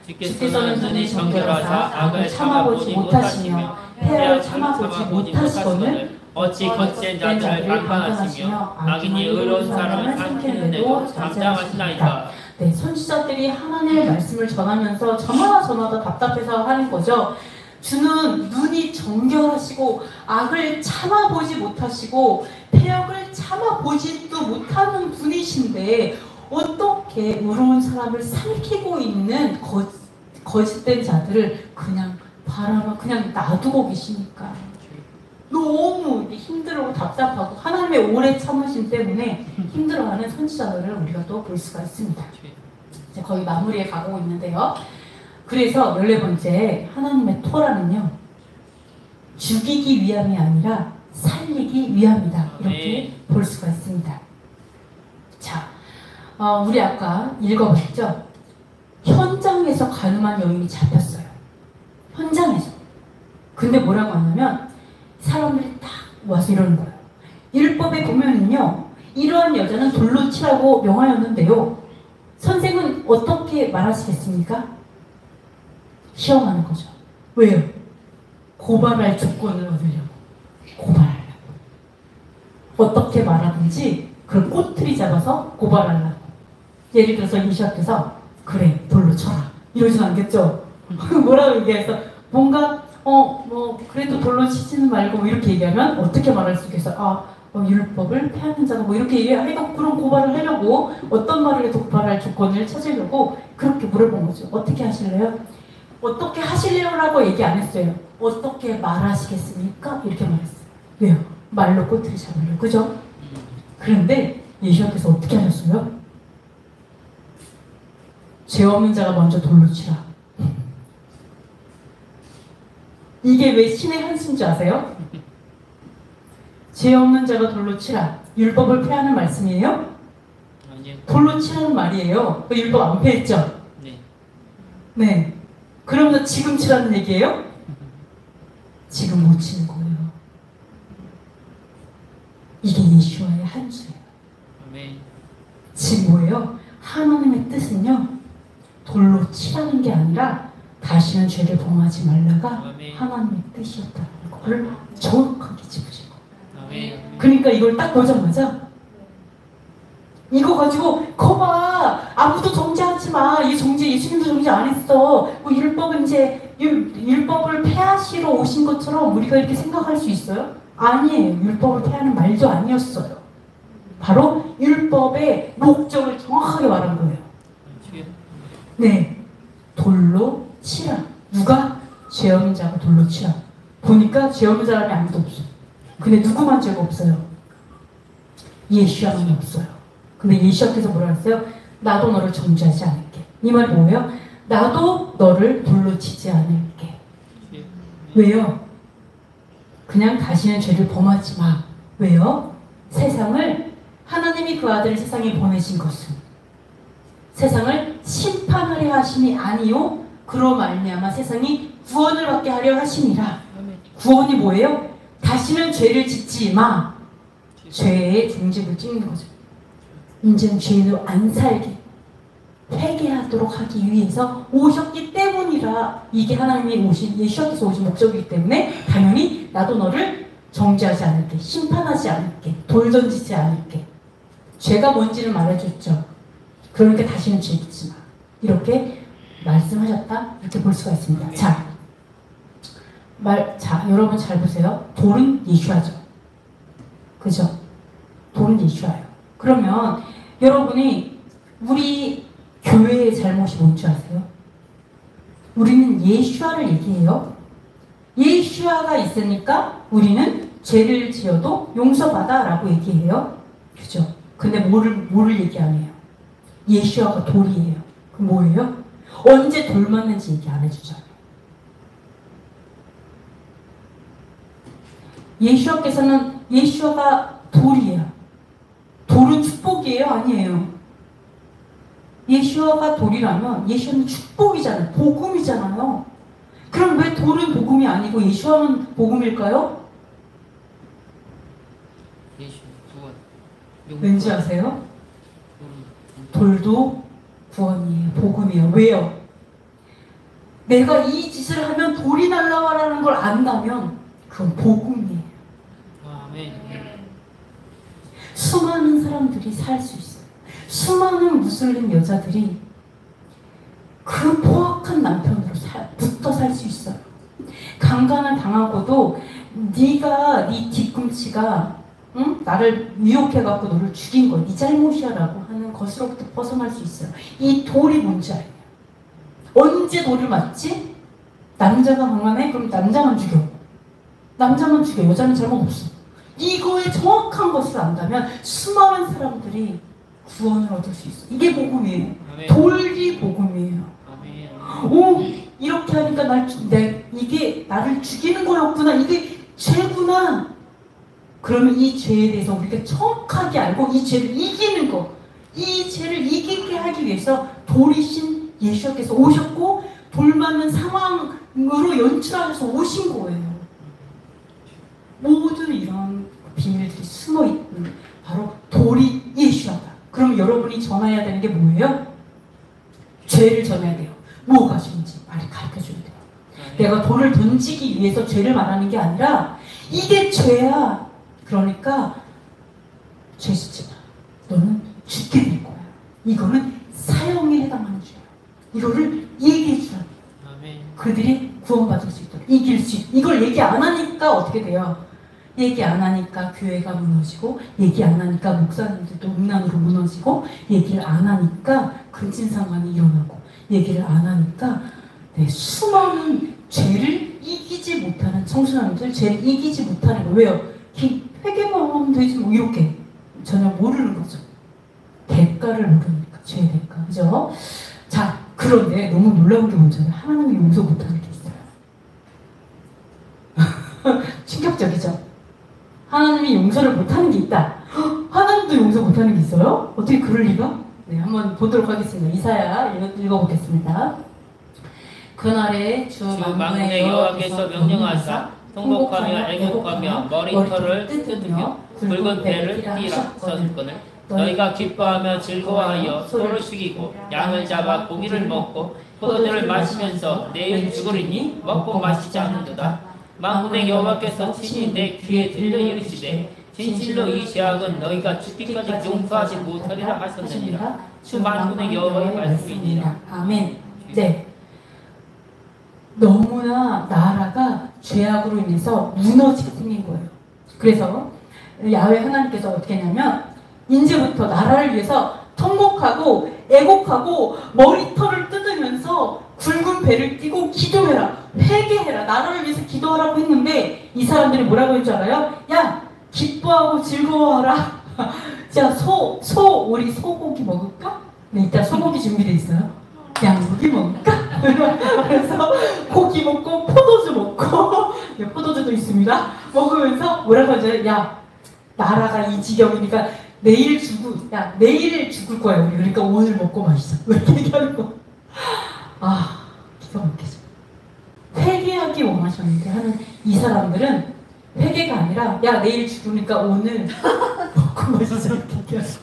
주께서는 눈이 정결하사 악을 참아보지 못하시며 폐역을 참아보지 못하시거늘 어찌 거짓된 자들을 방관하시며 악인이 의로운 사람을 삼키는데도 잠잠하시나이까. 네, 선지자들이 하나님의 말씀을 전하면서 저마다 답답해서 하는 거죠. 주는 눈이 정결하시고 악을 참아보지 못하시고 폐역을 참아보지도 못하는 분이신데 어떻게 의로운 사람을 삼키고 있는 거짓된 자들을 그냥 바라봐 그냥 놔두고 계시니까 너무 힘들고 답답하고 하나님의 오래 참으심 때문에 힘들어하는 선지자들을 우리가 또 볼 수가 있습니다. 이제 거의 마무리에 가고 있는데요. 그래서 14번째 하나님의 토라는요 죽이기 위함이 아니라 살리기 위함이다 이렇게 볼 수가 있습니다. 자, 우리 아까 읽어봤죠? 현장에서 가늠한 여인이 잡혔어요. 현장에서. 근데 뭐라고 하냐면 사람들이 딱 와서 이러는 거예요. 율법에 보면은요 이러한 여자는 돌로 치라고 명하였는데요 선생은 어떻게 말하시겠습니까? 시험하는 거죠. 왜요? 고발할 조건을 얻으려고. 고발하려고. 어떻게 말하든지 그걸 꼬투리 잡아서 고발하려고. 예를 들어서 이시합께서 그래 돌로 쳐라 이러진 않겠죠. 뭐라고 얘기해서 뭔가 그래도 돌로 치지는 말고 이렇게 얘기하면 어떻게 말할 수 있겠어? 율법을 폐하는 자가 뭐 이렇게 얘기해서 그런 고발을 하려고 어떤 말을 해도 고발할 조건을 찾으려고 그렇게 물어본 거죠. 어떻게 하실래요? 어떻게 하실래요라고 얘기 안 했어요. 어떻게 말하시겠습니까? 이렇게 말했어요. 왜요? 말로 꼬투리 잡으려고. 그죠? 그런데 예수님께서 어떻게 하셨어요? 죄 없는 자가 먼저 돌로 치라. 이게 왜 신의 한수인 줄 아세요? 죄 없는 자가 돌로 치라. 율법을 폐하는 말씀이에요? 아니요. 돌로 치라는 말이에요. 율법 안 폐했죠? 네. 네. 그러면 지금 치라는 얘기예요? 지금 못 치는 거예요. 이게 예수와의 한수예요. 아멘. 지금 뭐예요? 하나님의 뜻은요. 돌로 치라는 게 아니라 다시는 죄를 범하지 말라가 아멘. 하나님의 뜻이었다는 걸 정확하게 짚으신 거예요. 아멘. 그러니까 이걸 딱 보자마자 이거 가지고 거봐 아무도 정죄하지 마. 이 정죄 예수님도 정죄 안 했어. 뭐 율법은 이제 율법을 폐하시러 오신 것처럼 우리가 이렇게 생각할 수 있어요? 아니에요. 율법을 폐하는 말도 아니었어요. 바로 율법의 목적을 정확하게 말한 거예요. 네, 돌로 치라. 누가? 죄 없는 자가 돌로 치라. 보니까 죄 없는 사람이 아무도 없어. 근데 누구만 죄가 없어요? 예수야만 없어요. 근데 예수께서 뭐라 했어요? 나도 너를 정죄하지 않을게. 이 말이 뭐예요? 나도 너를 돌로 치지 않을게. 왜요? 그냥 다시는 죄를 범하지 마. 왜요? 세상을 하나님이 그 아들을 세상에 보내신 것은 세상을 심판하려 하심이 아니요 그로 말미암아 세상이 구원을 받게 하려 하심이라. 구원이 뭐예요? 다시는 죄를 짓지 마. 죄의 종집을 찍는 거죠. 이제는 죄로 안 살게 회개하도록 하기 위해서 오셨기 때문이라. 이게 하나님이 오신 예수께서 오신 목적이기 때문에 당연히 나도 너를 정죄하지 않을게, 심판하지 않을게, 돌 던지지 않을게. 죄가 뭔지를 말해줬죠. 그러니까 다시는 죄 짓지 마. 이렇게 말씀하셨다. 이렇게 볼 수가 있습니다. 자, 여러분 잘 보세요. 돌은 예수하죠. 그죠? 돌은 예수예요. 그러면 여러분이 우리 교회의 잘못이 뭔지 아세요? 우리는 예수아를 얘기해요. 예수아가 있으니까 우리는 죄를 지어도 용서받아 라고 얘기해요. 그죠? 근데 뭐를 얘기 안 해요? 예수아가 돌이에요. 그 뭐예요? 언제 돌 맞는지 얘기 안 해주잖아요. 예수아가 돌이에요. 돌은 축복이에요? 아니에요. 예수아가 돌이라면 예수아는 축복이잖아요. 복음이잖아요. 그럼 왜 돌은 복음이 아니고 예수아는 복음일까요? 예수 구원. 왠지 아세요? 돌도 구원이에요. 복음이에요. 왜요? 내가 이 짓을 하면 돌이 날라와라는 걸 안다면 그건 복음이에요. 아멘. 수많은 사람들이 살 수 있어요. 수많은 무슬림 여자들이 그 포악한 남편으로 붙어 살 수 있어요. 강간을 당하고도 네가 네 뒤꿈치가 나를 유혹해갖고 너를 죽인 거 네 잘못이야라고 하는 것으로부터 벗어날 수 있어요. 이 돌이 뭔지 알아요. 언제 돌을 맞지? 남자가 강간해? 그럼 남자만 죽여. 여자는 잘못 없어. 이거의 정확한 것을 안다면 수많은 사람들이 구원을 얻을 수 있어. 이게 복음이에요. 아멘. 돌이 복음이에요. 아멘. 오, 이렇게 하니까 이게 나를 죽이는 거였구나. 이게 죄구나. 그러면 이 죄에 대해서 우리가 정확하게 알고 이 죄를 이기는 거, 이 죄를 이기게 하기 위해서 돌이신 예수께서 오셨고 돌 맞는 상황으로 연출하셔서 오신 거예요. 모든 이런 비밀들이 숨어있는 바로 돌이 예수하다. 그럼 여러분이 전해야 되는 게 뭐예요? 죄를 전해야 돼요. 뭐가 죄인지 말을 가르쳐줘야 돼요. 내가 돌을 던지기 위해서 죄를 말하는 게 아니라 이게 죄야. 그러니까 죄 짓지 마. 너는 죽게 될 거야. 이거는 사형에 해당하는 죄야. 이거를 얘기해 주라. 그들이 구원받을 수 있도록 이길 수 있도록. 이걸 얘기 안 하니까 어떻게 돼요? 얘기 안 하니까 교회가 무너지고, 얘기 안 하니까 목사님들도 음란으로 무너지고, 얘기를 안 하니까 근친상간이 일어나고, 얘기를 안 하니까 수많은 죄를 이기지 못하는 청소년들, 죄를 이기지 못하는 거. 왜요? 회개만 하면 되지 뭐 이렇게 전혀 모르는 거죠. 대가를 모르니까, 죄의 대가. 그죠? 자, 그런데 너무 놀라운 게 뭔지 알아요? 하나님이 용서 못하는 게 있어요. 충격적이죠? 하나님이 용서를 못하는 게 있다. 하나님도 용서 못하는 게 있어요? 어떻게 그럴 리가? 네, 한번 보도록 하겠습니다. 이사야 읽어보겠습니다. 그날에 주 만군의 여호와께서 명령하사 통곡하며 애곡하며 머리털을 뜯으며 붉은 배를 띠라 서들거늘 너희가 기뻐하며 즐거워하여 소를 죽이고 양을 잡아 고기를 먹고 포도주를 마시면서 내일 죽으리니 먹고 마시지 않는도다. 만군의 여호와께서 친히 내 귀에 들려 이르시되 진실로 이 죄악은 너희가 죽기까지 용서하지 못하리라 하셨느니라. 주 만군의 여호와의 말씀이니라. 아멘. 네. 너무나 나라가 죄악으로 인해서 무너지게 생긴 거예요. 그래서 야훼 하나님께서 어떻게 했냐면 이제부터 나라를 위해서 통곡하고 애곡하고 머리털을 뜯으면서 굵은 배를 띠고 기도해라, 회개해라, 나라를 위해서 기도하라고 했는데 이 사람들이 뭐라고 했줄 알아요? 야, 기뻐하고 즐거워하라. 자, 우리 소고기 먹을까? 네, 이따 소고기 준비돼 있어요. 양고기 먹을까? 그래서 고기 먹고 포도주 먹고 네, 포도주도 있습니다. 먹으면서 뭐라고 하죠? 야, 나라가 이 지경이니까 내일 죽을 거야 우리. 그러니까 오늘 먹고 마시자. 이렇게 얘기하는 거. 아, 기가 막히죠. 회개하기 원하셨는데 하는 이 사람들은 회개가 아니라 야, 내일 죽으니까 오늘 먹고 마시자 이렇게 얘기하죠.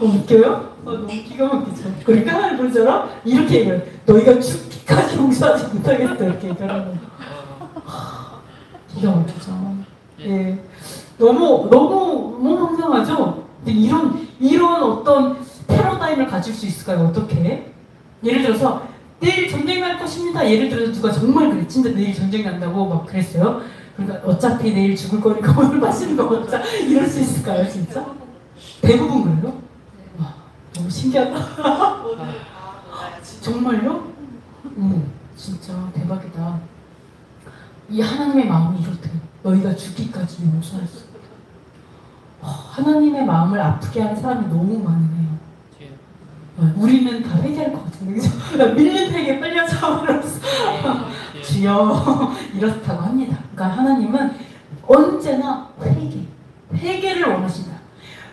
웃겨요? 너무 기가 막히죠. 그러니까 하나님 분처럼 이렇게 얘기해요. 너희가 죽기까지 용서하지 못하겠어 이렇게 얘기하는 거예요. 기가 막히죠. 예, 너무 황당하죠. 근데 이런 어떤 패러다임을 가질 수 있을까요? 어떻게? 예를 들어서 내일 전쟁 날 것입니다. 예를 들어서 누가 정말 그래, 진짜 내일 전쟁 난다고 막 그랬어요. 그러니까 어차피 내일 죽을 거니까 오늘 마시는 거 먹자. 이럴 수 있을까요, 진짜? 대부분 그래요? 와, 너무 신기하다. 정말요? 진짜 대박이다. 이 하나님의 마음이 이렇대요. 너희가 죽기까지 용서할 수 있다. 하나님의 마음을 아프게 하는 사람이 너무 많네요. 우리는 다 회개할 것 같은데, 그죠? 밀린 회개 빨리 하자면서 주여 이렇다고 합니다. 그러니까 하나님은 언제나 회개를 원하신다.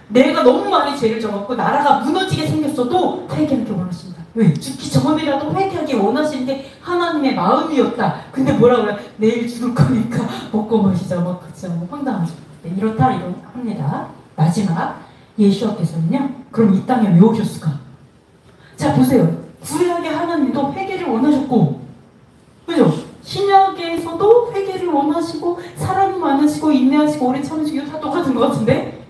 내가 너무 많이 죄를 져갖고 나라가 무너지게 생겼어도 회개하기 원하신다. 왜? 죽기 전이라도 회개하기 원하시는 게 하나님의 마음이었다. 근데 뭐라 그래? 내일 죽을 거니까 먹고 마시자. 막 그쵸? 황당하죠. 네, 이렇다 합니다. 마지막 예수께서는요. 그럼 이 땅에 왜 오셨을까? 자 보세요. 구약의 하나님도 회개를 원하셨고, 그죠? 신약에서도 회개를 원하시고 사랑이 많으시고 인내하시고 오래 참으시고 다 똑같은 것 같은데,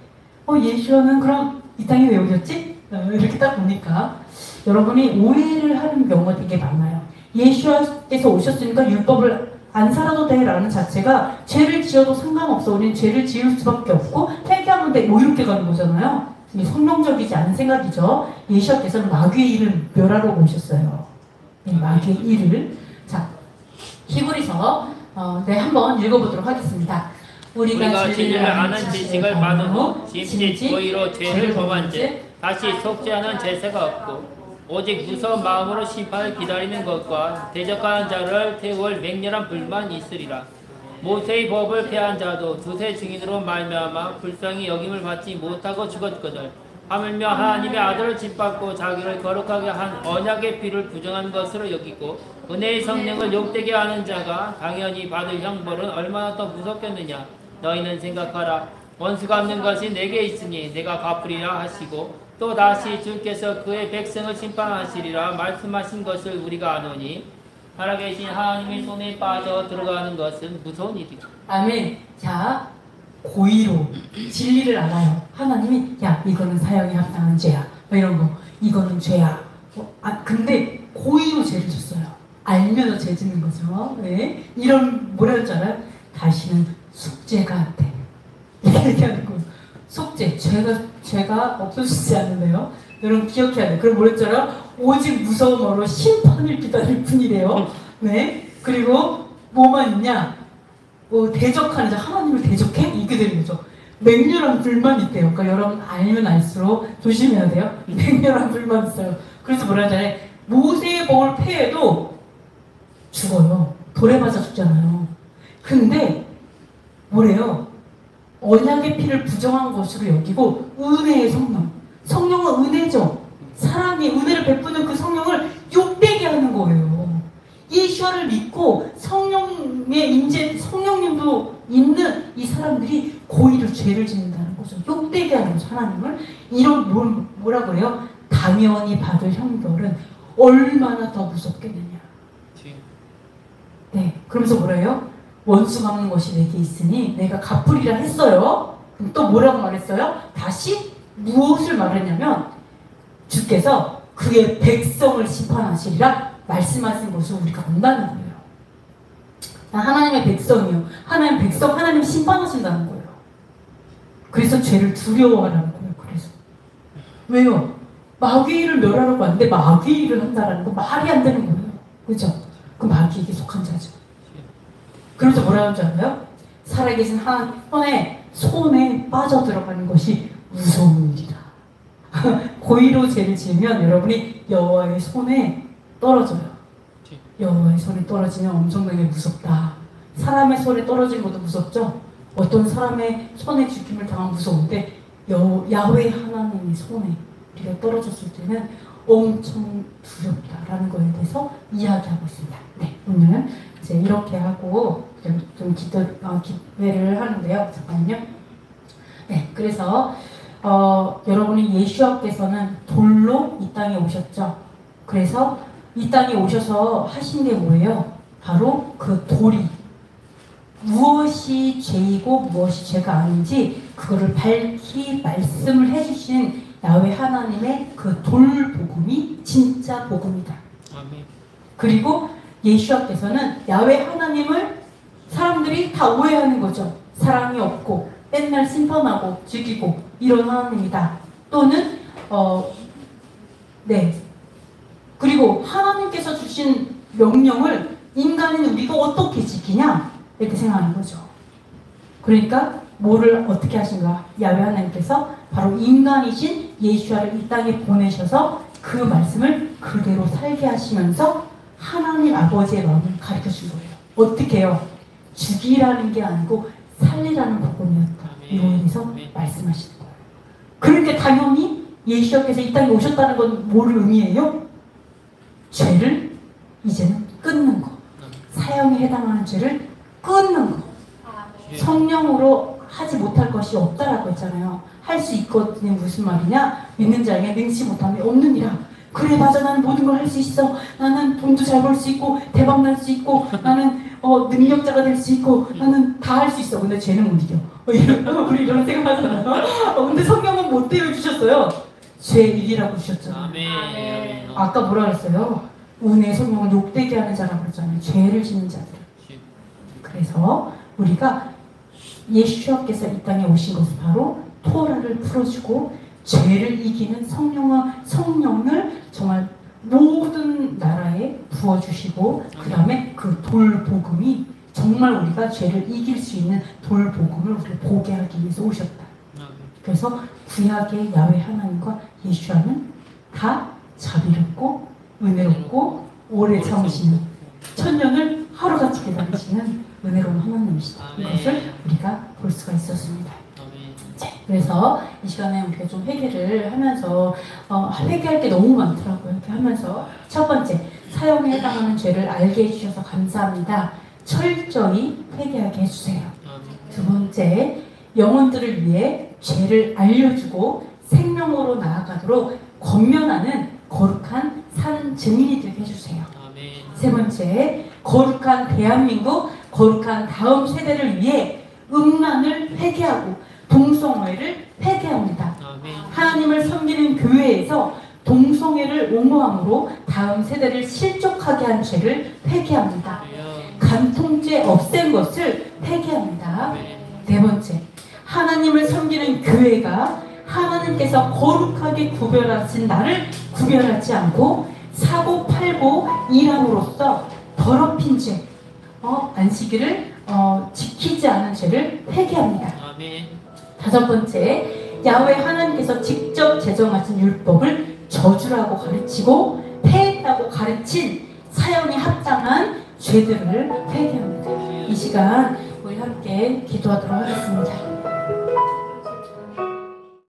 예수는 그럼 이 땅에 왜 오셨지? 이렇게 딱 보니까 여러분이 오해를 하는 경우가 되게 많아요. 예수께서 오셨으니까 율법을 안 살아도 돼라는 자체가 죄를 지어도 상관없어. 우리는 죄를 지을 수밖에 없고 회개하면 돼. 뭐 이렇게 가는 거잖아요. 성경적이지 않은 생각이죠. 예수께서는 마귀의 일을 멸하러 오셨어요. 네, 마귀의 일을. 자, 히브리서 한번 읽어보도록 하겠습니다. 우리가 진리를 아는 지식을 받은 후 짐짓 고의로 죄를 범한 즉 다시 속죄하는 제사가 없고 오직 무서운 마음으로 심판을 기다리는 것과 대적하는 자를 태울 맹렬한 불만 있으리라. 모세의 법을 폐한 자도 두세 증인으로 말미암아 불쌍히 여김을 받지 못하고 죽었거늘 하물며 하나님의 아들을 짓밟고 자기를 거룩하게 한 언약의 피를 부정한 것으로 여기고 은혜의 성령을 욕되게 하는 자가 당연히 받을 형벌은 얼마나 더 무섭겠느냐. 너희는 생각하라. 원수가 없는 것이 내게 있으니 내가 갚으리라 하시고 또 다시 주께서 그의 백성을 심판하시리라 말씀하신 것을 우리가 아노니 살아계신 하나님의 손에 빠져 들어가는 것은 무서운 일이다. 아멘. 자, 고의로 진리를 알아요. 하나님이 야 이거는 사형에 합당한 죄야. 뭐 이런 거. 이거는 죄야. 근데 고의로 죄를 졌어요. 알면서 죄 짓는 거죠. 네. 이런 뭐라 했잖아요. 다시는 속죄가 안 돼. 이렇게 얘기하는 거예요. 속죄, 죄가 없어지지 않는데요. 여러분 기억해야 돼. 그럼 뭐랬잖아요? 오직 무서움으로 심판을 기다릴 뿐이래요. 네. 그리고 뭐만 있냐? 대적하는 자, 하나님을 대적해? 이게 되는 거죠. 맹렬한 불만이 있대요. 그러니까 여러분 알면 알수록 조심해야 돼요. 맹렬한 불만 있어요. 그래서 뭐라 하잖아요. 모세의 법을 폐해도 죽어요. 돌에 맞아 죽잖아요. 근데 뭐래요? 언약의 피를 부정한 것으로 여기고 은혜의 성령은 은혜죠. 사람이 은혜를 베푸는 그 성령을 욕되게 하는 거예요. 예수를 믿고 성령의 임재, 성령님도 있는 이 사람들이 고의로 죄를 짓는다는 거죠. 욕되게 하는 거죠. 하나님을. 이런 뭐라 그래요? 당연히 받을 형벌은 얼마나 더 무섭겠느냐. 네, 그러면서 뭐래요? 원수 갚는 것이 내게 있으니 내가 갚으리라 했어요. 그럼 또 뭐라고 말했어요? 다시 무엇을 말했냐면 주께서 그의 백성을 심판하시리라 말씀하신 것을 우리가 안다는 거예요. 하나님의 백성이요. 하나님 백성, 하나님 심판하신다는 거예요. 그래서 죄를 두려워하라는 거예요. 그래서 왜요? 마귀의 일을 멸하려고 하는데 마귀의 일을 한다라는 거 말이 안 되는 거예요. 그렇죠? 그 마귀에게 속한 자죠. 그래서 뭐라 하는지 알아요? 살아계신 하나님의 손에 빠져들어가는 것이 무서운 일이다. 고의로 죄를 지으면 여러분이 여호와의 손에 떨어져요. 여호와의 손에 떨어지면 엄청나게 무섭다. 사람의 손에 떨어지는 것도 무섭죠? 어떤 사람의 손에 죽임을 당하면 무서운데 야훼 하나님의 손에 우리가 떨어졌을 때는 엄청 두렵다라는 거에 대해서 이야기하고 있습니다. 네, 오늘 이제 이렇게 하고 좀 기회를 하는데요. 잠깐만요. 네, 그래서 여러분이 예수께서는 돌로 이 땅에 오셨죠. 그래서 이 땅에 오셔서 하신 게 뭐예요? 바로 그 돌이 무엇이 죄이고 무엇이 죄가 아닌지 그거를 밝히 말씀을 해주신 야훼 하나님의 그 돌복음이 진짜 복음이다. 아멘. 그리고 예수께서는 야훼 하나님을 사람들이 다 오해하는 거죠. 사랑이 없고 맨날 심판하고 죽이고 이런 하나님이다. 또는 네. 그리고 하나님께서 주신 명령을 인간인 우리가 어떻게 지키냐 이렇게 생각하는 거죠. 그러니까 뭐를 어떻게 하신가? 야훼 하나님께서 바로 인간이신 예수를 이 땅에 보내셔서 그 말씀을 그대로 살게 하시면서 하나님 아버지의 마음을 가르쳐 준 거예요. 어떻게 해요? 죽이라는 게 아니고 살리라는 복음이었다. 이원에서 말씀하시는 거예요. 그러니까 당연히 예수님께서 이 땅에 오셨다는 건 뭐를 의미해요? 죄를 이제는 끊는 거. 사형에 해당하는 죄를 끊는 거. 성령으로 하지 못할 것이 없다라고 했잖아요. 할 수 있거든요. 무슨 말이냐? 믿는 자에게 능치 못함이 없느니라. 그래 맞아, 나는 모든 걸 할 수 있어. 나는 돈도 잘 벌 수 있고 대박 날 수 있고 나는 능력자가 될 수 있고 나는 다 할 수 있어. 근데 죄는 못 이겨. 우리 이런 생각하잖아요. 근데 성경은 못 때려주셨어요. 죄 이기라고 주셨잖아요. 아멘. 아까 뭐라 그랬어요? 은혜 성령을 욕되게 하는 자라고 그랬잖아요. 죄를 짓는 자들. 그래서 우리가 예수님께서 이 땅에 오신 것은 바로 토라를 풀어주고 죄를 이기는 성령을 정말 모든 나라에 부어주시고 그 다음에 그 돌복음이 정말 우리가 죄를 이길 수 있는 돌복음을 우리 보게 하기 위해서 오셨다. 그래서 구약의 야훼 하나님과 예수와는 다 자비롭고 은혜롭고 오래 참으시는 천년을 하루같이 기다리시는 은혜로운 하나님이시다. 이것을 우리가 볼 수가 있었습니다. 그래서 이 시간에 우리가 좀 회개를 하면서 회개할 게 너무 많더라고요. 이렇게 하면서 첫 번째, 사형에 해당하는 죄를 알게 해주셔서 감사합니다. 철저히 회개하게 해주세요. 두 번째, 영혼들을 위해 죄를 알려주고 생명으로 나아가도록 권면하는 거룩한 산 증인이 되게 해주세요. 세 번째, 거룩한 대한민국, 거룩한 다음 세대를 위해 음란을 회개하고 동성애를 회개합니다. 하나님을 섬기는 교회에서 동성애를 옹호함으로 다음 세대를 실족하게 한 죄를 회개합니다. 간통죄 없앤 것을 회개합니다. 네 번째, 하나님을 섬기는 교회가 하나님께서 거룩하게 구별하신 나를 구별하지 않고 사고 팔고 일함으로써 더럽힌 죄, 안식일을 지키지 않은 죄를 회개합니다. 다섯 번째, 야훼 하나님께서 직접 제정하신 율법을 저주라고 가르치고 폐했다고 가르친 사형에 합당한 죄들을 회개합니다. 이 시간 우리 함께 기도하도록 하겠습니다.